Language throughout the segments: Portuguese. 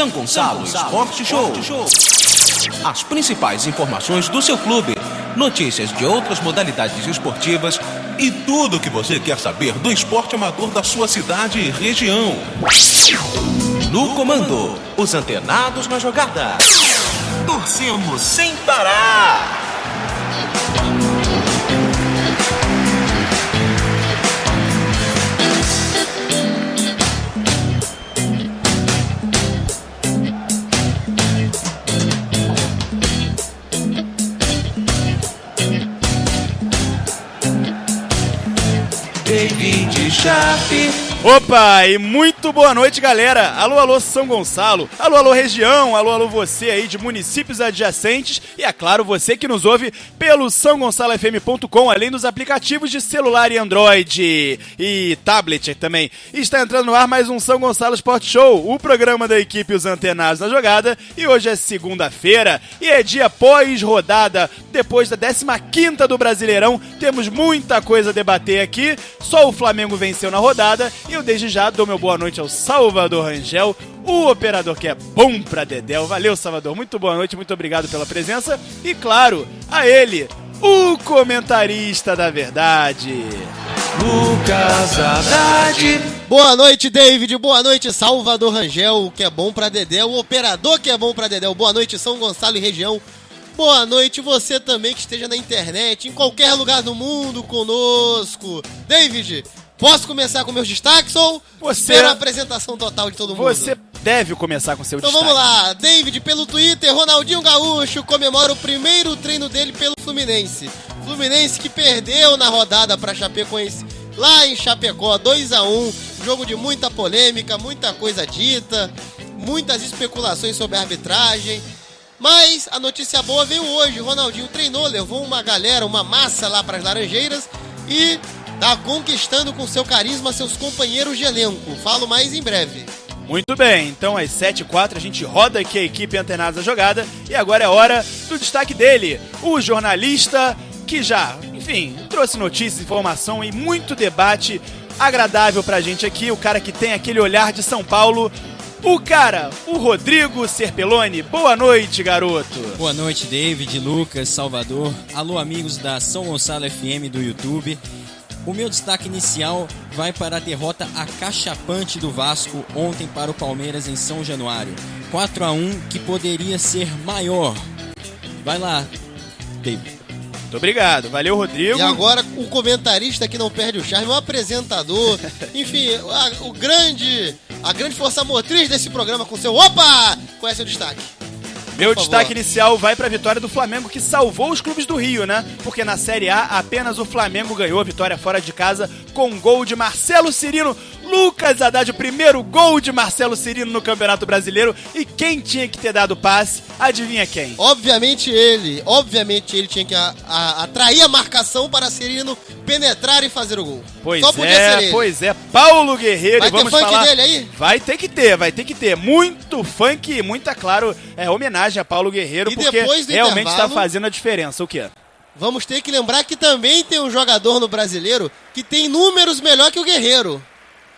São Gonçalo Esporte Show. As principais informações do seu clube, notícias de outras modalidades esportivas e tudo o que você quer saber do esporte amador da sua cidade e região. No comando, os antenados na jogada. Torcemos sem parar. David Sharp. Opa, e muito boa noite, galera. Alô, alô, São Gonçalo. Alô, alô, região. Alô, alô, você aí de municípios adjacentes. E, é claro, você que nos ouve pelo sãogonçalofm.com, além dos aplicativos de celular e Android e tablet também. E está entrando no ar mais um São Gonçalo Sport Show, o programa da equipe Os Antenados na Jogada. E hoje é segunda-feira e é dia pós-rodada, depois da 15ª do Brasileirão. Temos muita coisa a debater aqui. Só o Flamengo venceu na rodada. E eu desde já dou meu boa noite ao Salvador Rangel, o operador que é bom pra Dedéu. Valeu, Salvador, muito boa noite, muito obrigado pela presença. E claro, a ele, o comentarista da verdade, Lucas Haddad. Boa noite, David, boa noite, Salvador Rangel, o que é bom pra Dedéu, o operador que é bom pra Dedéu. Boa noite, São Gonçalo e região. Boa noite, você também que esteja na internet, em qualquer lugar do mundo conosco. David, posso começar com meus destaques ou espero a apresentação total de todo mundo? Você deve começar com seu destaque. Então vamos lá, David, pelo Twitter, Ronaldinho Gaúcho comemora o primeiro treino dele pelo Fluminense. Fluminense que perdeu na rodada para Chapecoense lá em Chapecó, 2-1, jogo de muita polêmica, muita coisa dita, muitas especulações sobre a arbitragem. Mas a notícia boa veio hoje, o Ronaldinho treinou, levou uma galera, uma massa lá para as Laranjeiras e tá conquistando com seu carisma seus companheiros de elenco. Falo mais em breve. Muito bem, então às 7h04 a gente roda aqui a equipe Antenados na Jogada e agora é hora do destaque dele, o jornalista que já, enfim, trouxe notícias, informação e muito debate agradável pra gente aqui, o cara que tem aquele olhar de São Paulo, o Rodrigo Serpelloni. Boa noite, garoto. Boa noite, David, Lucas, Salvador. Alô, amigos da São Gonçalo FM do YouTube. O meu destaque inicial vai para a derrota acachapante do Vasco ontem para o Palmeiras em São Januário. 4-1, que poderia ser maior. Vai lá, David. Muito obrigado, valeu, Rodrigo. E agora o comentarista que não perde o charme, o apresentador, enfim, a grande força motriz desse programa com seu... Opa! Qual é seu destaque? Meu destaque inicial vai para a vitória do Flamengo, que salvou os clubes do Rio, né? Porque na Série A apenas o Flamengo ganhou a vitória fora de casa com um gol de Marcelo Cirino. Lucas Haddad, o primeiro gol de Marcelo Cirino no Campeonato Brasileiro. E quem tinha que ter dado passe? Adivinha quem? Obviamente ele tinha que atrair a marcação para Cirino penetrar e fazer o gol. Pois é, Paulo Guerreiro. Vai ter funk dele aí? Vai ter que ter. Muito funk e muita, claro, homenagem a Paulo Guerreiro, e porque realmente está fazendo a diferença. O quê? Vamos ter que lembrar que também tem um jogador no Brasileiro que tem números melhor que o Guerreiro.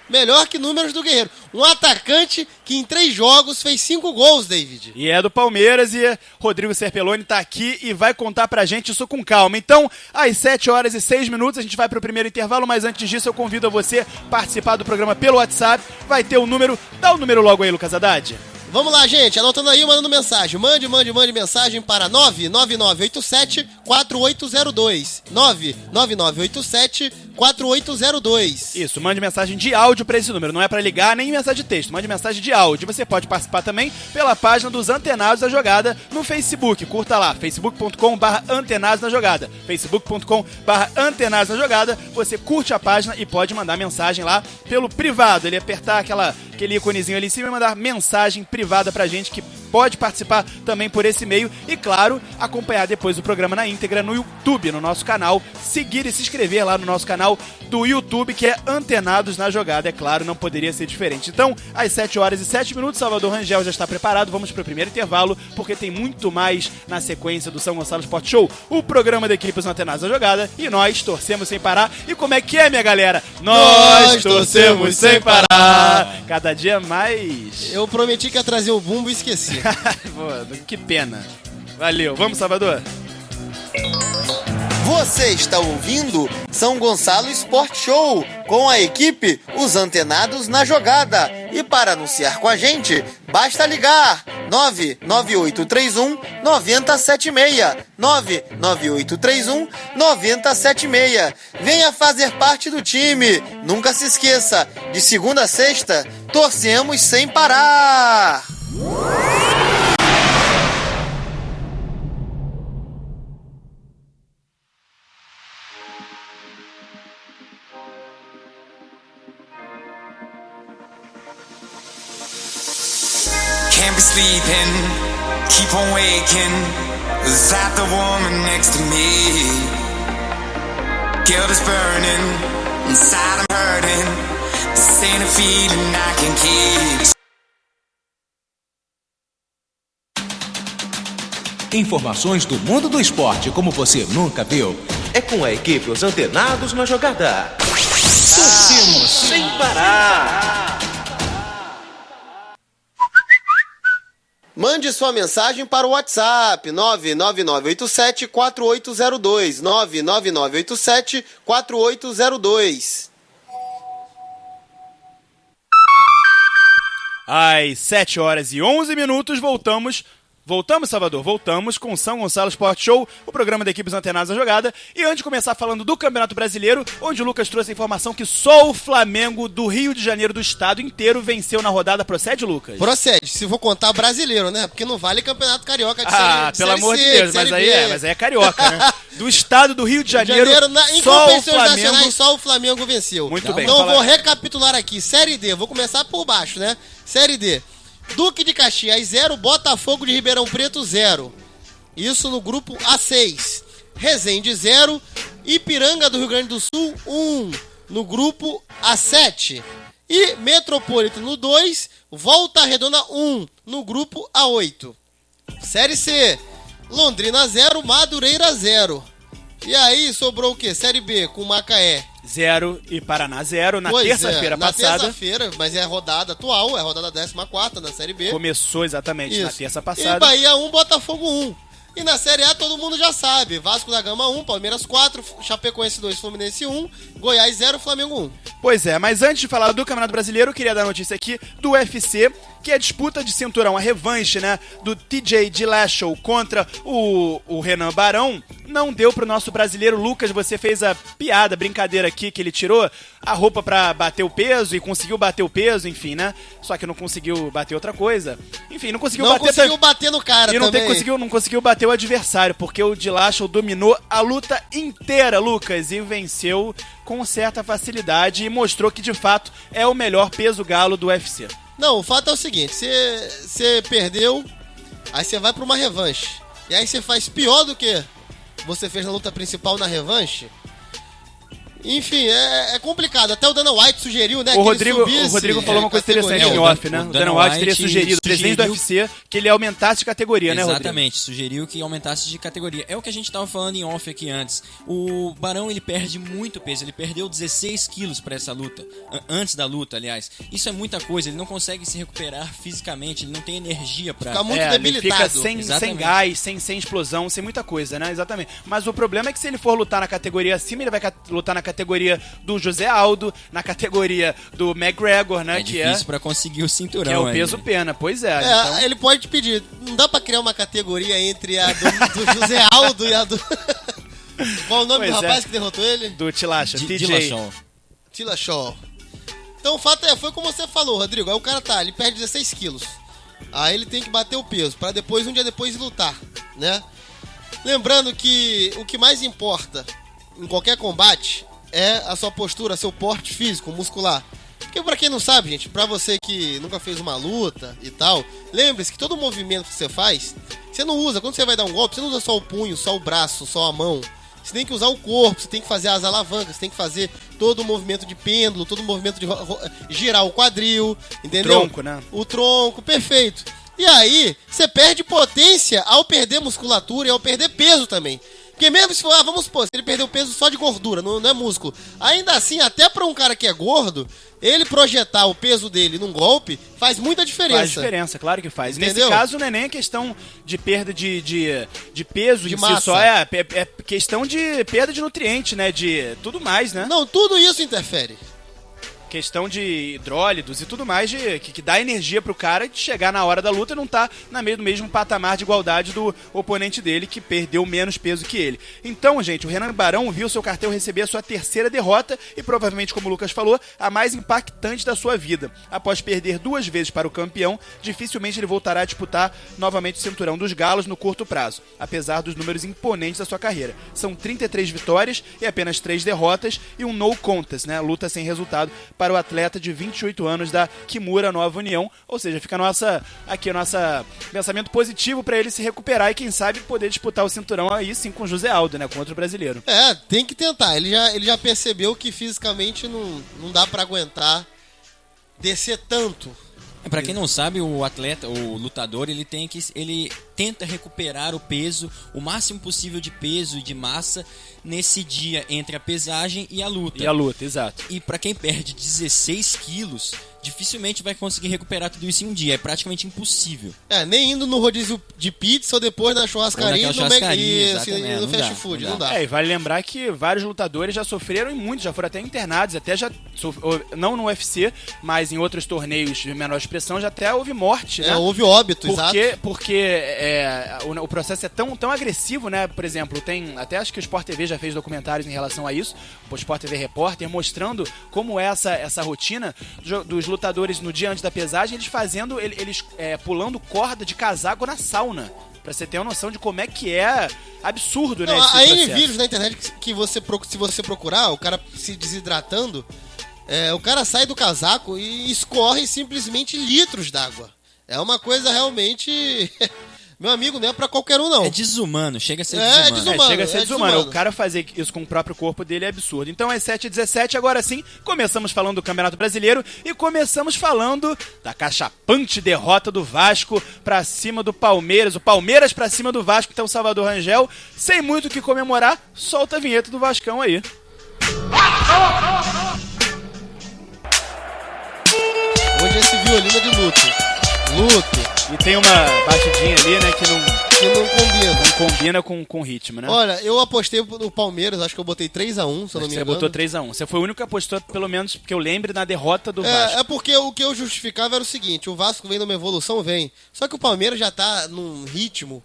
Melhor que números do Guerreiro. Um atacante que em 3 jogos fez 5 gols, David. E é do Palmeiras e Rodrigo Serpelloni tá aqui e vai contar pra gente isso com calma. Então, às 7h06 a gente vai pro primeiro intervalo, mas antes disso eu convido a você participar do programa pelo WhatsApp. Vai ter o número, dá o número logo aí, Lucas Haddad. Vamos lá, gente, anotando aí, mandando mensagem. Mande mensagem para 99987-4802. 99987-4802. Isso, mande mensagem de áudio para esse número. Não é para ligar nem mensagem de texto. Mande mensagem de áudio. Você pode participar também pela página dos Antenados da Jogada no Facebook. Curta lá, facebook.com/Antenados na Jogada. facebook.com/Antenados na Jogada. Você curte a página e pode mandar mensagem lá pelo privado. Ele apertar aquele íconezinho ali em cima e mandar mensagem privada pra gente, que pode participar também por esse meio e, claro, acompanhar depois o programa na íntegra no YouTube, no nosso canal, seguir e se inscrever lá no nosso canal do YouTube, que é Antenados na Jogada, é claro, não poderia ser diferente. Então, às 7h07, Salvador Rangel já está preparado, vamos para o primeiro intervalo, porque tem muito mais na sequência do São Gonçalo Sport Show, o programa da equipe Os Antenados na Jogada, e nós torcemos sem parar. E como é que é, minha galera? Nós torcemos sem parar! Cada dia mais... Eu prometi que ia trazer o bumbo e esqueci. Pô, que pena. Valeu, vamos, Salvador? Você está ouvindo São Gonçalo Sport Show com a equipe Os Antenados na Jogada. E para anunciar com a gente, basta ligar 99831 9076. 99831 9076. Venha fazer parte do time. Nunca se esqueça, de segunda a sexta, torcemos sem parar. Can't be sleeping, keep on waking. Was that the woman next to me? Guilt is burning, inside I'm hurting. This ain't a feeling I can keep. Informações do mundo do esporte como você nunca viu. É com a equipe Os Antenados na Jogada. Torcemos sem parar. Mande sua mensagem para o WhatsApp 99987-4802. 99987-4802. Às 7h11, voltamos. Voltamos, Salvador? Voltamos com o São Gonçalo Sport Show, o programa da equipe Os Antenados na Jogada. E antes de começar falando do Campeonato Brasileiro, onde o Lucas trouxe a informação que só o Flamengo do Rio de Janeiro, do estado inteiro, venceu na rodada. Procede, Lucas? Procede, se for contar brasileiro, né? Porque não vale Campeonato Carioca de pelo amor de C, Deus, mas aí é carioca, né? Do estado do Rio de Janeiro, em só o competições Flamengo... nacionais, só o Flamengo venceu. Muito bem. Então eu vou recapitular aqui. Série D, vou começar por baixo, né? Série D. Duque de Caxias 0, Botafogo de Ribeirão Preto 0. Isso no grupo A6. Resende 0, Ipiranga do Rio Grande do Sul 1 no grupo A7. E Metropolitano 2, Volta Redonda 1 no grupo A8. Série C, Londrina 0, Madureira 0. E aí sobrou o quê? Série B com Macaé 0 e Paraná 0 na terça-feira passada. Na terça-feira, mas é a rodada atual, é a rodada 14ª na Série B. Começou exatamente na terça E passada. Bahia 1, Botafogo 1. E na Série A todo mundo já sabe. Vasco da Gama 1, Palmeiras 4, Chapecoense 2, Fluminense 1, Goiás 0, Flamengo 1. Pois é, mas antes de falar do Campeonato Brasileiro, eu queria dar notícia aqui do UFC, que é a disputa de cinturão, a revanche, né, do TJ Dillashaw contra o Renan Barão, não deu pro nosso brasileiro. Lucas, você fez a piada, brincadeira aqui, que ele tirou a roupa pra bater o peso e conseguiu bater o peso, enfim, né? Só que não conseguiu bater outra coisa. Enfim, não conseguiu bater no cara e não também. não conseguiu bater o adversário, porque o Dillashaw dominou a luta inteira, Lucas, e venceu com certa facilidade e mostrou que, de fato, é o melhor peso galo do UFC. Não, o fato é o seguinte, você perdeu, aí você vai pra uma revanche. E aí você faz pior do que você fez na luta principal na revanche. Enfim, é complicado. Até o Dana White sugeriu, né? O Rodrigo falou uma coisa interessante em off, né? O Dana White teria sugerido, o presidente do UFC, que ele aumentasse de categoria, né, Rodrigo? Exatamente, sugeriu que aumentasse de categoria. É o que a gente tava falando em off aqui antes. O Barão, ele perde muito peso. Ele perdeu 16 quilos pra essa luta. Antes da luta, aliás. Isso é muita coisa. Ele não consegue se recuperar fisicamente. Ele não tem energia pra... Fica muito debilitado. Ele fica sem gás, sem explosão, sem muita coisa, né? Exatamente. Mas o problema é que se ele for lutar na categoria acima, ele vai lutar na categoria do José Aldo, na categoria do McGregor, né? É difícil pra conseguir o cinturão. Que é o peso pena, pois é. Então... Ele pode pedir, não dá pra criar uma categoria entre a do José Aldo e a do... Qual o nome do rapaz que derrotou ele? Do Dillashaw. Dillashaw. Então o fato foi como você falou, Rodrigo. Aí o cara ele perde 16 quilos. Aí ele tem que bater o peso, pra depois, um dia depois, lutar, né? Lembrando que o que mais importa em qualquer combate é a sua postura, seu porte físico, muscular. Porque pra quem não sabe, gente, pra você que nunca fez uma luta e tal, lembre-se que todo movimento que você faz, você não usa, quando você vai dar um golpe, você não usa só o punho, só o braço, só a mão. Você tem que usar o corpo, você tem que fazer as alavancas, você tem que fazer todo o movimento de pêndulo, todo o movimento de girar o quadril, entendeu? O tronco, né? O tronco, perfeito. E aí, você perde potência ao perder musculatura e ao perder peso também. Porque mesmo se for, vamos supor, se ele perdeu peso só de gordura, não é músculo. Ainda assim, até pra um cara que é gordo, ele projetar o peso dele num golpe faz muita diferença. Faz diferença, claro que faz. Entendeu? Nesse caso, não é nem a questão de perda de peso De em massa. si só, é questão de perda de nutriente, né? De tudo mais, né? Não, tudo isso interfere. Questão de hidrólitos e tudo mais que dá energia pro cara de chegar na hora da luta e não tá no mesmo patamar de igualdade do oponente dele, que perdeu menos peso que ele. Então, gente, o Renan Barão viu seu cartel receber a sua terceira derrota e provavelmente, como o Lucas falou, a mais impactante da sua vida. Após perder 2 vezes para o campeão, dificilmente ele voltará a disputar novamente o cinturão dos galos no curto prazo, apesar dos números imponentes da sua carreira. São 33 vitórias e apenas 3 derrotas e um no contest, né? Luta sem resultado para o atleta de 28 anos da Kimura Nova União, ou seja, fica nosso pensamento positivo para ele se recuperar e quem sabe poder disputar o cinturão aí sim com o José Aldo, né, contra o brasileiro. É, tem que tentar, ele já percebeu que fisicamente não dá pra aguentar descer tanto. Pra quem não sabe, o atleta, o lutador, ele tenta recuperar o peso, o máximo possível de peso e de massa nesse dia entre a pesagem e a luta. E a luta, exato. E pra quem perde 16 quilos, dificilmente vai conseguir recuperar tudo isso em um dia. É praticamente impossível. É, nem indo no rodízio de pizza ou depois na churrascaria Ou no naquela churrascaria, e no não fast dá, food. não Não dá. dá. E vale lembrar que vários lutadores já sofreram e muitos já foram até internados, até já não no UFC, mas em outros torneios de menor expressão já até houve morte, né? Houve óbito, exato. Porque o processo é tão agressivo, né? Por exemplo, até acho que o Sport TV já fez documentários em relação a isso, o Sport TV Repórter, mostrando como é essa rotina dos lutadores no dia antes da pesagem, eles pulando corda de casaco na sauna. Pra você ter uma noção de como é que é absurdo, né? Não, esse há N processo. vídeos na internet que se você procurar, o cara se desidratando, o cara sai do casaco e escorre simplesmente litros d'água. É uma coisa realmente... Meu amigo, não é pra qualquer um, não. É desumano, chega a ser É desumano. desumano. Chega a ser desumano. desumano. O cara fazer isso com o próprio corpo dele é absurdo. Então é 7h17, agora sim, começamos falando do Campeonato Brasileiro e começamos falando da cachapante derrota do Vasco pra cima do Palmeiras. O Palmeiras pra cima do Vasco, então Salvador Rangel, sem muito o que comemorar, solta a vinheta do Vascão aí. Hoje esse violino é de luto. E tem uma batidinha ali, né, que não combina. não combina com o ritmo, né? Olha, eu apostei no Palmeiras, acho que eu botei 3-1, se eu não me Você engano. botou 3-1. Você foi o único que apostou, pelo menos que eu lembre, na derrota do Vasco. É porque o que eu justificava era o seguinte, o Vasco vem numa evolução, só que o Palmeiras já tá num ritmo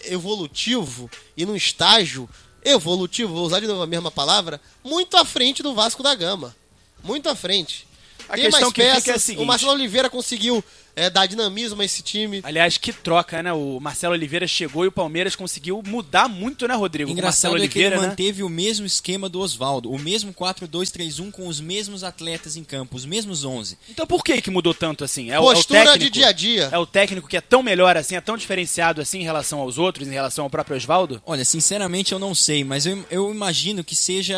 evolutivo e num estágio evolutivo, vou usar de novo a mesma palavra, muito à frente do Vasco da Gama. Muito à frente. A Tem questão mais que fica peças, é a seguinte. o Marcelo Oliveira conseguiu dar dinamismo a esse time. Aliás, que troca, né? O Marcelo Oliveira chegou e o Palmeiras conseguiu mudar muito, né, Rodrigo? Com o Engraçado Marcelo é que ele Oliveira, né? manteve o mesmo esquema do Oswaldo, o mesmo 4-2-3-1 com os mesmos atletas em campo, os mesmos 11. Então por que mudou tanto assim? Postura técnico, de dia a dia. É o técnico que é tão melhor assim, é tão diferenciado assim em relação aos outros, em relação ao próprio Oswaldo? Olha, sinceramente eu não sei, mas eu imagino que seja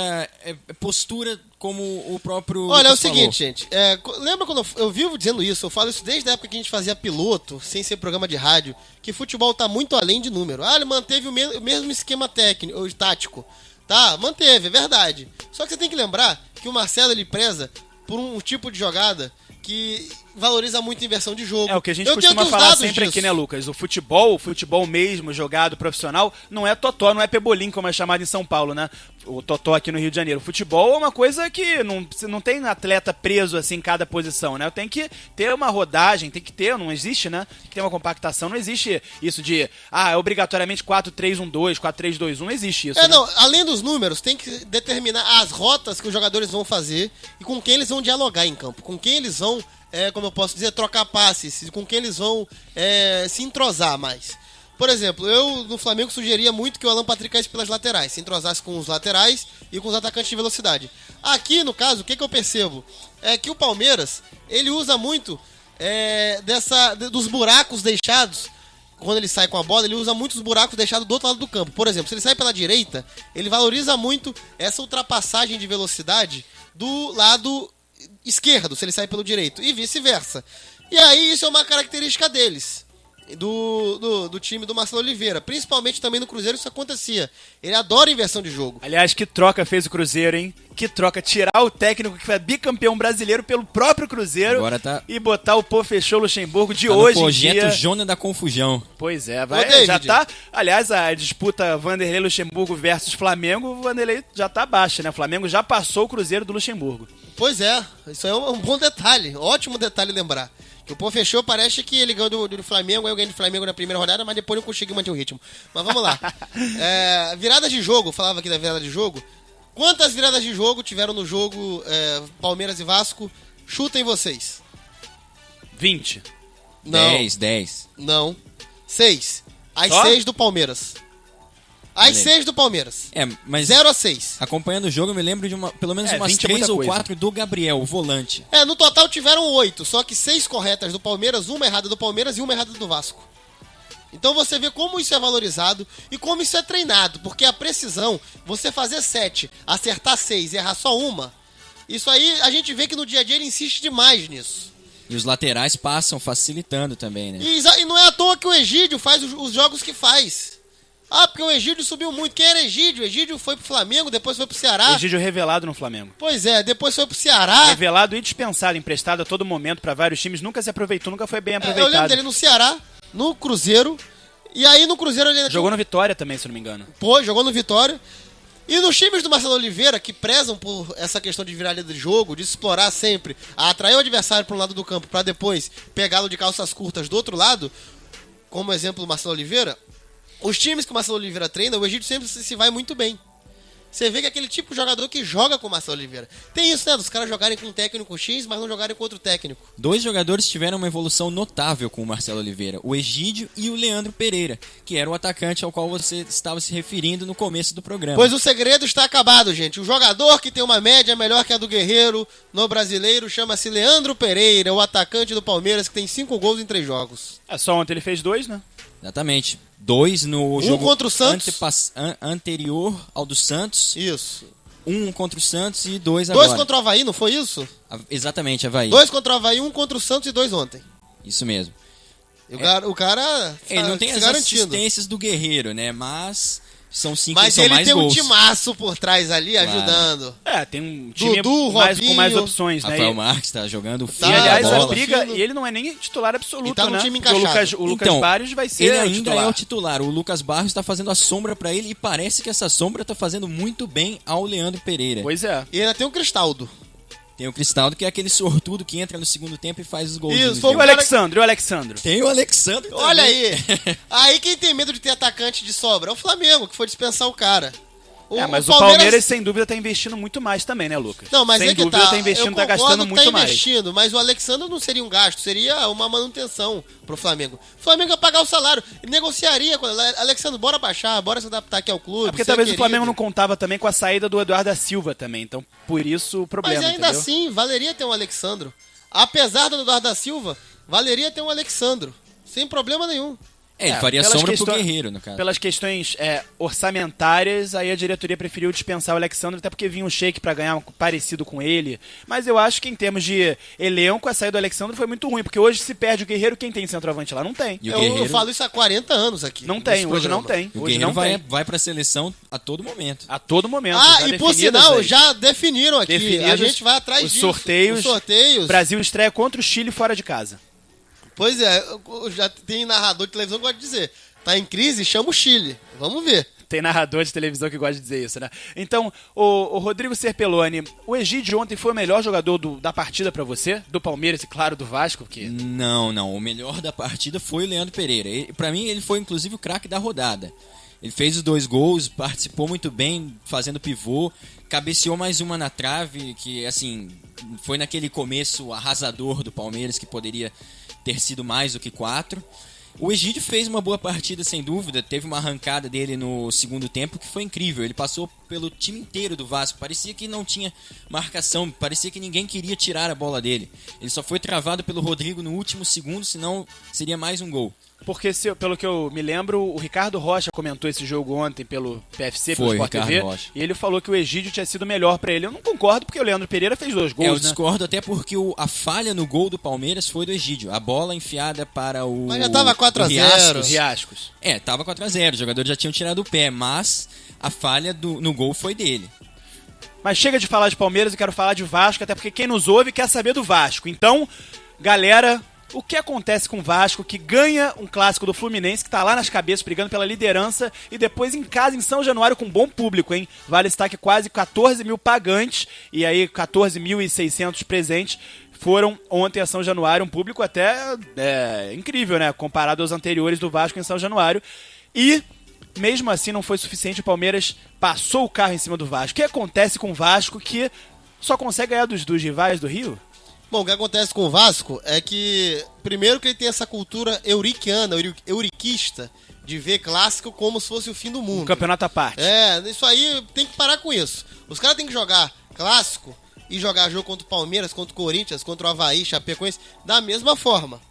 postura como o próprio Olha, é o Lucas falou. seguinte, gente. Lembra quando eu vivo dizendo isso? Eu falo isso desde a época que a gente fazia piloto, sem ser programa de rádio, que futebol tá muito além de número. Ele manteve o mesmo esquema técnico, ou tático. Tá, manteve, é verdade. Só que você tem que lembrar que o Marcelo, ele preza por um tipo de jogada que valoriza muito a inversão de jogo. É o que a gente Eu tenho costuma aqui os falar dados sempre disso. aqui, né, Lucas? O futebol mesmo, jogado, profissional, não é totó, não é pebolim, como é chamado em São Paulo, né? O totó aqui no Rio de Janeiro. O futebol é uma coisa que não tem atleta preso assim em cada posição, né? Tem que ter uma rodagem, não existe, né? Tem que ter uma compactação, não existe isso de, obrigatoriamente 4-3-1-2, 4-3-2-1, não existe isso, né? Não, além dos números, tem que determinar as rotas que os jogadores vão fazer e com quem eles vão dialogar em campo, com quem eles vão, como eu posso dizer, trocar passes, com quem eles vão se entrosar mais. Por exemplo, eu no Flamengo sugeria muito que o Alan Patrick caísse pelas laterais, se entrosasse com os laterais e com os atacantes de velocidade. Aqui, no caso, o que eu percebo? É que o Palmeiras, ele usa muito dos buracos deixados. Quando ele sai com a bola, ele usa muitos buracos deixados do outro lado do campo. Por exemplo, se ele sai pela direita, ele valoriza muito essa ultrapassagem de velocidade do lado esquerdo, se ele sai pelo direito, e vice-versa. E aí isso é uma característica deles, do time do Marcelo Oliveira. Principalmente também no Cruzeiro isso acontecia. Ele adora inversão de jogo. Aliás, que troca fez o Cruzeiro, hein? Que troca, tirar o técnico que foi bicampeão brasileiro pelo próprio Cruzeiro Agora tá- e botar o Pô Fechou Luxemburgo de Tá hoje no em projeto dia. Jona da Confusão. Pois é, Ô, vai, David. já tá. Aliás, a disputa Vanderlei Luxemburgo versus Flamengo, o Vanderlei já tá baixa, né? O Flamengo já passou o Cruzeiro do Luxemburgo. Pois é, isso é um bom detalhe, ótimo detalhe lembrar. Que o Pô fechou, parece que ele ganhou do Flamengo, eu ganhei do Flamengo na primeira rodada, mas depois não consegui manter o ritmo. Mas vamos lá. Viradas de jogo, falava aqui da virada de jogo. Quantas viradas de jogo tiveram no jogo Palmeiras e Vasco? Chutem vocês. 20. Não, 10. não. 6. As Só? 6 do Palmeiras. As Olha aí. 6 do Palmeiras. Mas 0 a 6. acompanhando o jogo, eu me lembro de pelo menos umas 20 é 3 muita ou coisa. 4 do Gabriel, o volante. No total tiveram 8, só que 6 corretas do Palmeiras, uma errada do Palmeiras e uma errada do Vasco. Então você vê como isso é valorizado e como isso é treinado, porque a precisão, você fazer 7, acertar 6 e errar só uma, isso aí a gente vê que no dia a dia ele insiste demais nisso. E os laterais passam facilitando também, né? E não é à toa que o Egídio faz os jogos que faz. Ah, porque o Egídio subiu muito. Quem era Egídio? Egídio foi pro Flamengo, depois foi pro Ceará. Egídio revelado no Flamengo. Pois é, depois foi pro Ceará. Revelado e dispensado, emprestado a todo momento pra vários times, nunca se aproveitou, nunca foi bem Eu aproveitado. lembro dele no Ceará, no Cruzeiro. E aí no Cruzeiro ele Jogou no Vitória também, se não me engano. jogou no Vitória. E nos times do Marcelo Oliveira, que prezam por essa questão de virada de jogo, de explorar sempre, a atrair o adversário para um lado do campo para depois pegá-lo de calças curtas do outro lado, como exemplo o Marcelo Oliveira, os times que o Marcelo Oliveira treina, o Egídio sempre se vai muito bem. Você vê que é aquele tipo de jogador que joga com o Marcelo Oliveira. Tem isso, né? Dos caras jogarem com um técnico X, mas não jogarem com outro técnico. 2 jogadores tiveram uma evolução notável com o Marcelo Oliveira, o Egídio e o Leandro Pereira, que era o atacante ao qual você estava se referindo no começo do programa. Pois o segredo está acabado, gente. O jogador que tem uma média melhor que a do Guerreiro no Brasileiro chama-se Leandro Pereira, o atacante do Palmeiras que tem 5 gols em 3 jogos. Só ontem ele fez 2, né? Exatamente. 2 no jogo contra o Santos. anterior ao do Santos, Isso. 1 contra o Santos e 2 agora. 2 contra o Avaí, não foi isso? Exatamente, Avaí. 2 contra o Avaí, 1 contra o Santos e 2 ontem. Isso mesmo. O cara Ele não tem se as garantindo. assistências do Guerreiro, né? Mas são 5 que Mas são ele mais tem gols. um timaço por trás ali ajudando. Tem um time Dudu, mais, com mais Robinho, opções, né? Rafael Marques tá jogando E, fio aliás, da a bola. briga, fino. e ele não é nem titular absoluto, E tá no né? time Porque encaixado. o Lucas Então, Barrios vai ser ele o ainda titular. é o titular. O Lucas Barros está fazendo a sombra pra ele e parece que essa sombra tá fazendo muito bem ao Leandro Pereira. Pois é. E ainda tem o Cristaldo. Tem o Cristaldo, que é aquele sortudo que entra no segundo tempo e faz os gols. Isso, E foi o Alexandre, Tem o Alexandre também. Olha aí. Aí quem tem medo de ter atacante de sobra é o Flamengo, que foi dispensar o cara. Mas o Palmeiras, sem dúvida, tá investindo muito mais também, né, Lucas? Não, mas sem é que dúvida, tá. investindo, Eu tá concordo gastando que muito tá mais. investindo, mas o Alexandre não seria um gasto, seria uma manutenção pro Flamengo. O Flamengo ia pagar o salário, ele negociaria com Alexandre, bora baixar, bora se adaptar aqui ao clube. Porque ser talvez o querido. Flamengo não contava também com a saída do Eduardo da Silva também. Então, por isso o problema, Mas ainda entendeu? assim, valeria ter um Alexandro. Apesar do Eduardo da Silva, valeria ter um Alexandro. Sem problema nenhum. Ele faria pelas sombra pro questões- Guerreiro, no caso. Pelas questões orçamentárias, aí a diretoria preferiu dispensar o Alexandre, até porque vinha um Sheik pra ganhar um parecido com ele. Mas eu acho que em termos de elenco, a saída do Alexandre foi muito ruim, porque hoje se perde o Guerreiro, quem tem centroavante lá? Não tem. E o Eu Guerreiro, falo isso há 40 anos aqui. Não nesse tem, hoje programa. não tem. o Hoje Guerreiro não tem. vai pra seleção a todo momento. A todo momento. Ah, já e por definidas sinal, aí. já definiram aqui. Definidos A gente vai atrás os disso. sorteios. Os sorteios. O Brasil estreia contra o Chile fora de casa. Pois é, já tem narrador de televisão que gosta de dizer. Tá em crise, chama o Chile. Vamos ver. Tem narrador de televisão que gosta de dizer isso, né? Então, o Rodrigo Serpelloni, o Egídio ontem foi o melhor jogador da partida pra você? Do Palmeiras e, claro, do Vasco? Que... Não. O melhor da partida foi o Leandro Pereira. Pra mim, ele foi inclusive o craque da rodada. Ele fez os 2 gols, participou muito bem, fazendo pivô, cabeceou mais uma na trave, que, assim, foi naquele começo arrasador do Palmeiras, que poderia ter sido mais do que 4. O Egídio fez uma boa partida, sem dúvida. Teve uma arrancada dele no segundo tempo que foi incrível. Ele passou pelo time inteiro do Vasco. Parecia que não tinha marcação, parecia que ninguém queria tirar a bola dele. Ele só foi travado pelo Rodrigo no último segundo, senão seria mais um gol. Porque, pelo que eu me lembro, o Ricardo Rocha comentou esse jogo ontem pelo PFC, pelo Foi, Sport Ricardo TV, Rocha. e ele falou que o Egídio tinha sido melhor pra ele. Eu não concordo, porque o Leandro Pereira fez 2 gols, Eu né? discordo até porque a falha no gol do Palmeiras foi do Egídio. A bola enfiada para o... Mas já tava 4 a 0. Os Riascos. Tava 4-0. Os jogadores já tinham tirado o pé, mas a falha no gol foi dele. Mas chega de falar de Palmeiras, eu quero falar de Vasco, até porque quem nos ouve quer saber do Vasco. Então, galera, o que acontece com o Vasco, que ganha um clássico do Fluminense, que tá lá nas cabeças, brigando pela liderança, e depois em casa, em São Januário, com bom público, hein? Vale destaque, quase 14 mil pagantes, e aí 14.600 presentes, foram ontem a São Januário, um público até incrível, né? Comparado aos anteriores do Vasco em São Januário. E, mesmo assim, não foi suficiente, o Palmeiras passou o carro em cima do Vasco. O que acontece com o Vasco que só consegue ganhar dos rivais do Rio? Bom, o que acontece com o Vasco é que, primeiro que ele tem essa cultura euriquiana, euriquista, de ver clássico como se fosse o fim do mundo. Um campeonato à parte. Isso aí tem que parar com isso. Os caras têm que jogar clássico e jogar jogo contra o Palmeiras, contra o Corinthians, contra o Avaí, Chapecoense, da mesma forma.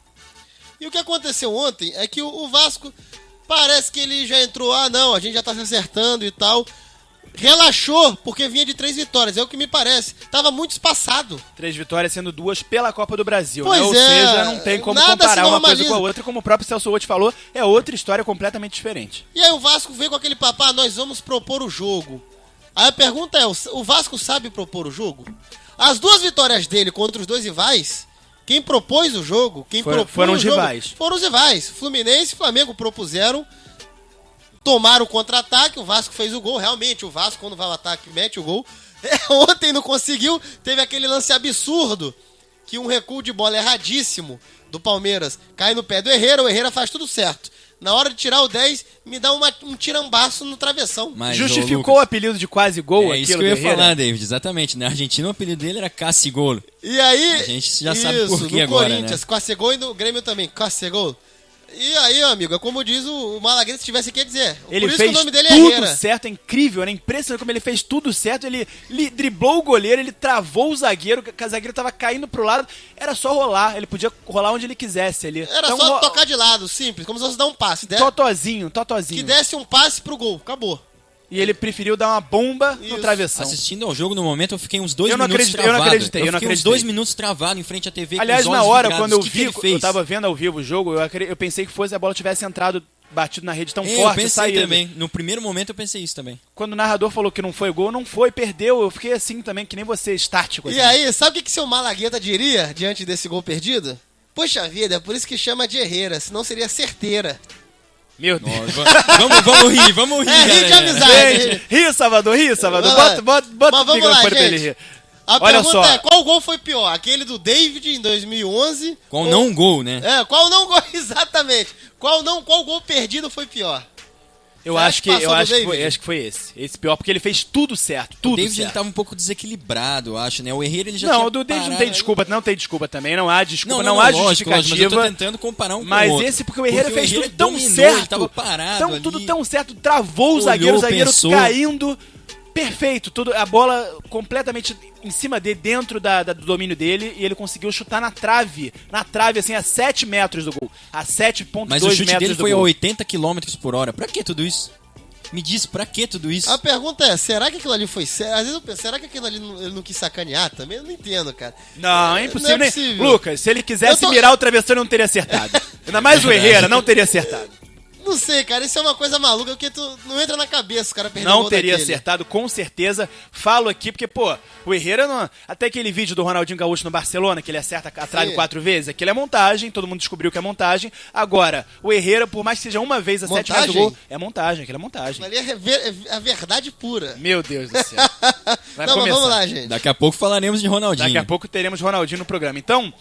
E o que aconteceu ontem é que o Vasco parece que ele já entrou, não, a gente já tá se acertando e tal. Relaxou, porque vinha de 3 vitórias, é o que me parece. Tava muito espaçado. 3 vitórias, sendo 2 pela Copa do Brasil, Pois né? Ou é, seja, não tem como nada comparar se uma coisa normaliza. com a outra. Como o próprio Celso Roth falou, é outra história completamente diferente. E aí o Vasco veio com aquele papo, nós vamos propor o jogo. Aí a pergunta é, o Vasco sabe propor o jogo? As 2 vitórias dele contra os 2 rivais, quem propôs o jogo, Foram os rivais. Foram os rivais. Fluminense e Flamengo propuseram, tomaram o contra-ataque, o Vasco fez o gol. Realmente, o Vasco, quando vai ao ataque, mete o gol. Ontem não conseguiu, teve aquele lance absurdo, que um recuo de bola erradíssimo do Palmeiras cai no pé do Herrera, o Herrera faz tudo certo. Na hora de tirar o 10, me dá um tirambaço no travessão. Mas, Justificou o apelido de quase gol isso aquilo que eu ia do Herrera? falar, David, exatamente. Na Argentina o apelido dele era Cassigolo. E aí... A gente já sabe por que no agora, Corinthians, né? Casegol e no Grêmio também, Casegol. E aí, amigo, é como diz o Malagueta, se tivesse aqui a dizer. Ele Por isso fez que o nome dele é tudo Herrera. certo, é incrível, né? Impressionante como ele fez tudo certo. Ele driblou o goleiro, ele travou o zagueiro, o zagueiro tava caindo pro lado. Era só rolar, ele podia rolar onde ele quisesse. Era só tocar de lado, simples, como se fosse dar um passe. Totozinho. Que desse um passe pro gol, acabou. E ele preferiu dar uma bomba no Isso. travessão. Assistindo ao jogo, no momento, eu fiquei uns 2 Eu não minutos acreditei, travado. eu não acreditei, eu não fiquei uns acreditei. 2 minutos travado em frente à TV. Aliás, com os na olhos hora, virados. quando eu O que vi, ele fez? eu tava vendo ao vivo o jogo, eu pensei que fosse a bola tivesse entrado, batido na rede tão Eu forte, pensei saído. também. No primeiro momento eu pensei isso também. Quando o narrador falou que não foi gol, não foi, perdeu. Eu fiquei assim também, que nem você, estático. E assim. aí, sabe o que seu Malagueta diria diante desse gol perdido? Poxa vida, é por isso que chama de Herrera, senão seria certeira. Meu Deus. Vamos rir, É, rir de galera. amizade. Gente, ri, Salvador, ri, Salvador. Vai lá. Bota Mas o vamos lá, microfone pra ele gente. rir. A Olha pergunta só. é, qual gol foi pior? Aquele do David em 2011? Com não um gol, né? Qual não gol, exatamente. Qual gol perdido foi pior? Eu Você acho acha que, que passou eu do acho que, David? foi, acho que foi esse. Esse pior, porque ele fez tudo certo. O Tudo David ele certo. tava um pouco desequilibrado, eu acho, né? O Herrera ele já tinha Não, o do David não tem parado. desculpa também. Não há desculpa, Não, não há lógico, justificativa. mas eu tô tentando comparar um com o Mas outro. esse, porque o Herrera fez Herrera tudo tão dominou, certo. Ele tava parado tão, ali. tudo tão certo. Travou o Olhou, zagueiro pensou. caindo. Perfeito. Tudo, a bola completamente em cima dele, dentro do domínio dele. E ele conseguiu chutar na trave. Na trave, assim, a 7 metros do gol. A 7,2 Mas o chute metros dele do foi a gol. 80 km por hora. Pra que tudo isso? Me diz, pra que tudo isso? A pergunta é, será que aquilo ali foi sério? Às vezes eu penso, será que aquilo ali ele não quis sacanear também? Eu não entendo, cara. Não, é impossível. Não é nem- possível. Lucas, se ele quisesse Eu tô- mirar o travessão, ele não teria acertado. Ainda mais o Herrera, não teria acertado. Não sei, cara, isso é uma coisa maluca, porque tu não entra na cabeça o cara perder o Não gol teria daquele. acertado, com certeza. Falo aqui, porque, pô, o Herrera, não... até aquele vídeo do Ronaldinho Gaúcho no Barcelona, que ele acerta a trave Sim. 4 vezes, aquilo é montagem, todo mundo descobriu que é montagem. Agora, o Herrera, por mais que seja uma vez a 7 metros do Montagem? gol, é montagem, aquilo é montagem. Ali é a verdade pura. Meu Deus do céu. Vai não, mas começar. vamos lá, gente. Daqui a pouco falaremos de Ronaldinho. Daqui a pouco teremos Ronaldinho no programa. Então,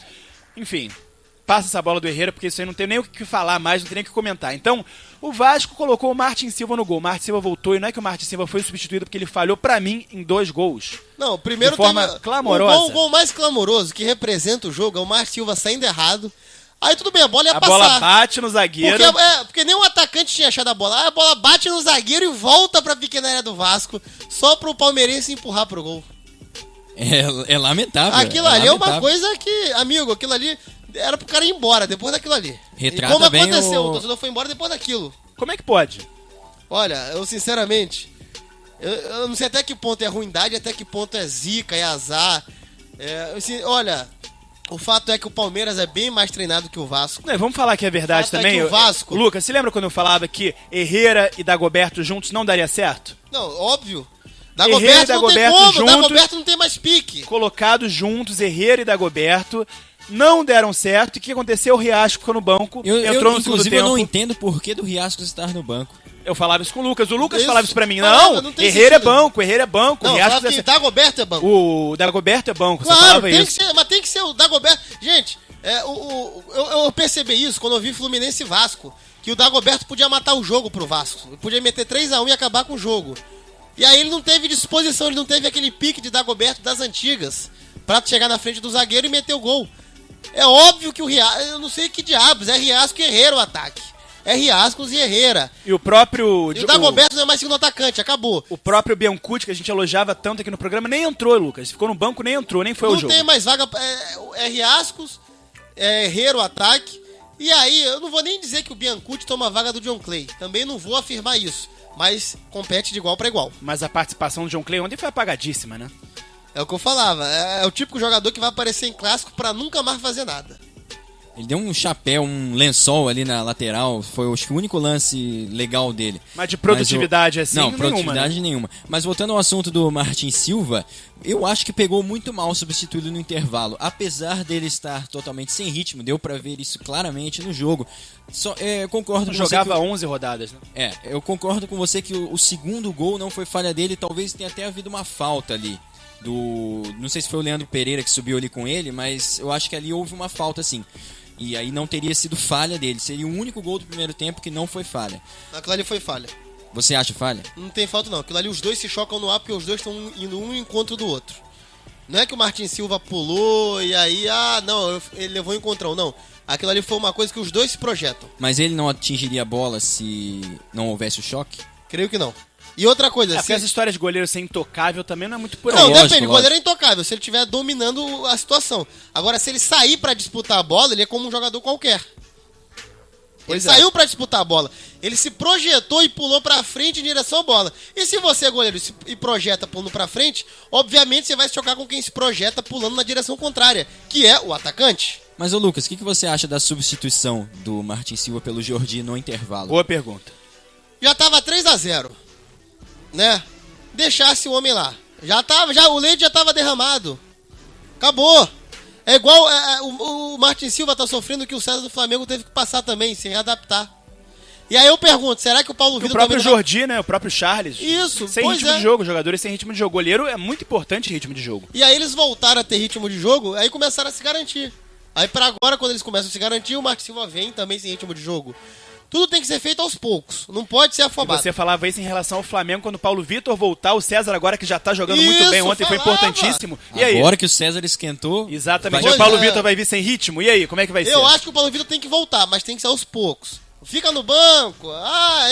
enfim, passa essa bola do Herrera, porque isso aí não tem nem o que falar mais, não tem nem o que comentar. Então, o Vasco colocou o Martin Silva no gol. O Martin Silva voltou, e não é que o Martin Silva foi substituído, porque ele falhou, pra mim, em 2 gols. Não, primeiro De forma tem clamorosa. O gol mais clamoroso que representa o jogo é o Marcos Silva saindo errado. Aí tudo bem, a bola ia A passar. bola bate no zagueiro. Porque nem o atacante tinha achado a bola. Aí a bola bate no zagueiro e volta pra pequena área do Vasco, só pro palmeirense empurrar pro gol. É lamentável. Aquilo ali é uma lamentável. coisa que, amigo, aquilo ali era pro cara ir embora depois daquilo ali. Retrata e como bem aconteceu, o o torcedor foi embora depois daquilo. Como é que pode? Olha, eu sinceramente, eu não sei até que ponto é ruindade, até que ponto é zica, é azar. Olha, o fato é que o Palmeiras é bem mais treinado que o Vasco. Não, vamos falar que é verdade Fato é também. que o Vasco- Lucas, você lembra quando eu falava que Herrera e Dagoberto juntos não daria certo? Não, óbvio. Herrera e Dagoberto não tem Dagoberto como, juntos. Dagoberto não tem mais pique. Colocados juntos, Herrera e Dagoberto, não deram certo. E o que aconteceu? O Riasco ficou no banco, entrou no segundo inclusive, tempo. eu não entendo por que do Riascos estar no banco. Eu falava isso com o Lucas. O Lucas Isso. falava isso pra mim. Falava, Não, não tem Herrera sentido. Herrera é banco. Não, o Riasco falava que Dagoberto é banco. O Dagoberto é banco, você Claro, falava tem isso. que ser, mas tem que ser o Dagoberto. Gente, eu percebi isso quando eu vi Fluminense e Vasco, que o Dagoberto podia matar o jogo pro Vasco. Ele podia meter 3-1 e acabar com o jogo. E aí ele não teve disposição, ele não teve aquele pique de Dagoberto das antigas pra chegar na frente do zagueiro e meter o gol. É óbvio que o Riasco, eu não sei que diabos, é Riasco e Herrera o ataque. É Riascos e Herrera. E o próprio... E o Dagoberto não é mais segundo atacante, acabou. O próprio Biancucci, que a gente elogiava tanto aqui no programa, nem entrou, Lucas. Ficou no banco, nem entrou, nem foi ao Não jogo. tem mais vaga. É Riascos, é Herrera o ataque. E aí, eu não vou nem dizer que o Biancucci toma a vaga do John Clay. Também não vou afirmar isso. Mas compete de igual para igual. Mas a participação do John Clay ontem foi apagadíssima, né? É o que eu falava. É o típico jogador que vai aparecer em clássico pra nunca mais fazer nada. Ele deu um chapéu, um lençol ali na lateral. Foi acho que o único lance legal dele. Mas de produtividade assim, não, nenhuma, produtividade né? nenhuma. Mas voltando ao assunto do Martin Silva, eu acho que pegou muito mal substituído no intervalo. Apesar dele estar totalmente sem ritmo, deu pra ver isso claramente no jogo. Concordo com Jogava você 11 rodadas, né? eu concordo com você que o segundo gol não foi falha dele. Talvez tenha até havido uma falta ali. Não sei se foi o Leandro Pereira que subiu ali com ele, mas eu acho que ali houve uma falta sim. E aí não teria sido falha dele. Seria o único gol do primeiro tempo que não foi falha. Aquilo ali foi falha. Você acha falha? Não tem falta não. Aquilo ali os dois se chocam no ar porque os dois estão indo um encontro do outro. Não é que o Martin Silva pulou e aí, ele levou um encontrão. Não. Aquilo ali foi uma coisa que os dois se projetam. Mas ele não atingiria a bola se não houvesse o choque? Creio que não. E outra coisa, Porque essa história de goleiro ser intocável também não é muito por aí. Não, lógico, depende, o lógico. goleiro é intocável, se ele estiver dominando a situação. Agora, se ele sair pra disputar a bola, ele é como um jogador qualquer. Pois Ele é. saiu pra disputar a bola. Ele se projetou e pulou pra frente em direção à bola. E se você é goleiro e projeta pulando pra frente, obviamente você vai se chocar com quem se projeta pulando na direção contrária, que é o atacante. Mas, ô Lucas, o que você acha da substituição do Martin Silva pelo Jordi no intervalo? Boa pergunta. Já tava 3-0, né? Deixasse o homem lá. O leite já tava derramado. Acabou. É igual o Martin Silva tá sofrendo o que o César do Flamengo teve que passar também, se readaptar. E aí eu pergunto, será que o Paulo E o Vitor próprio também não vai... Jordi, né? O próprio Charles. Isso, Sem pois ritmo é. de jogo. Jogadores sem ritmo de jogo. Goleiro é muito importante ritmo de jogo. E aí eles voltaram a ter ritmo de jogo, aí começaram a se garantir. Aí pra agora, quando eles começam a se garantir, o Martin Silva vem também sem ritmo de jogo. Tudo tem que ser feito aos poucos, não pode ser E afobado. você falava isso em relação ao Flamengo, quando o Paulo Vitor voltar, o César agora que já tá jogando muito Isso, bem ontem, foi falava. importantíssimo. E aí? Agora que o César esquentou... Exatamente. Pois O Paulo é. Vitor vai vir sem ritmo? E aí, como é que vai ser? Eu acho que o Paulo Vitor tem que voltar, mas tem que ser aos poucos. Fica no banco,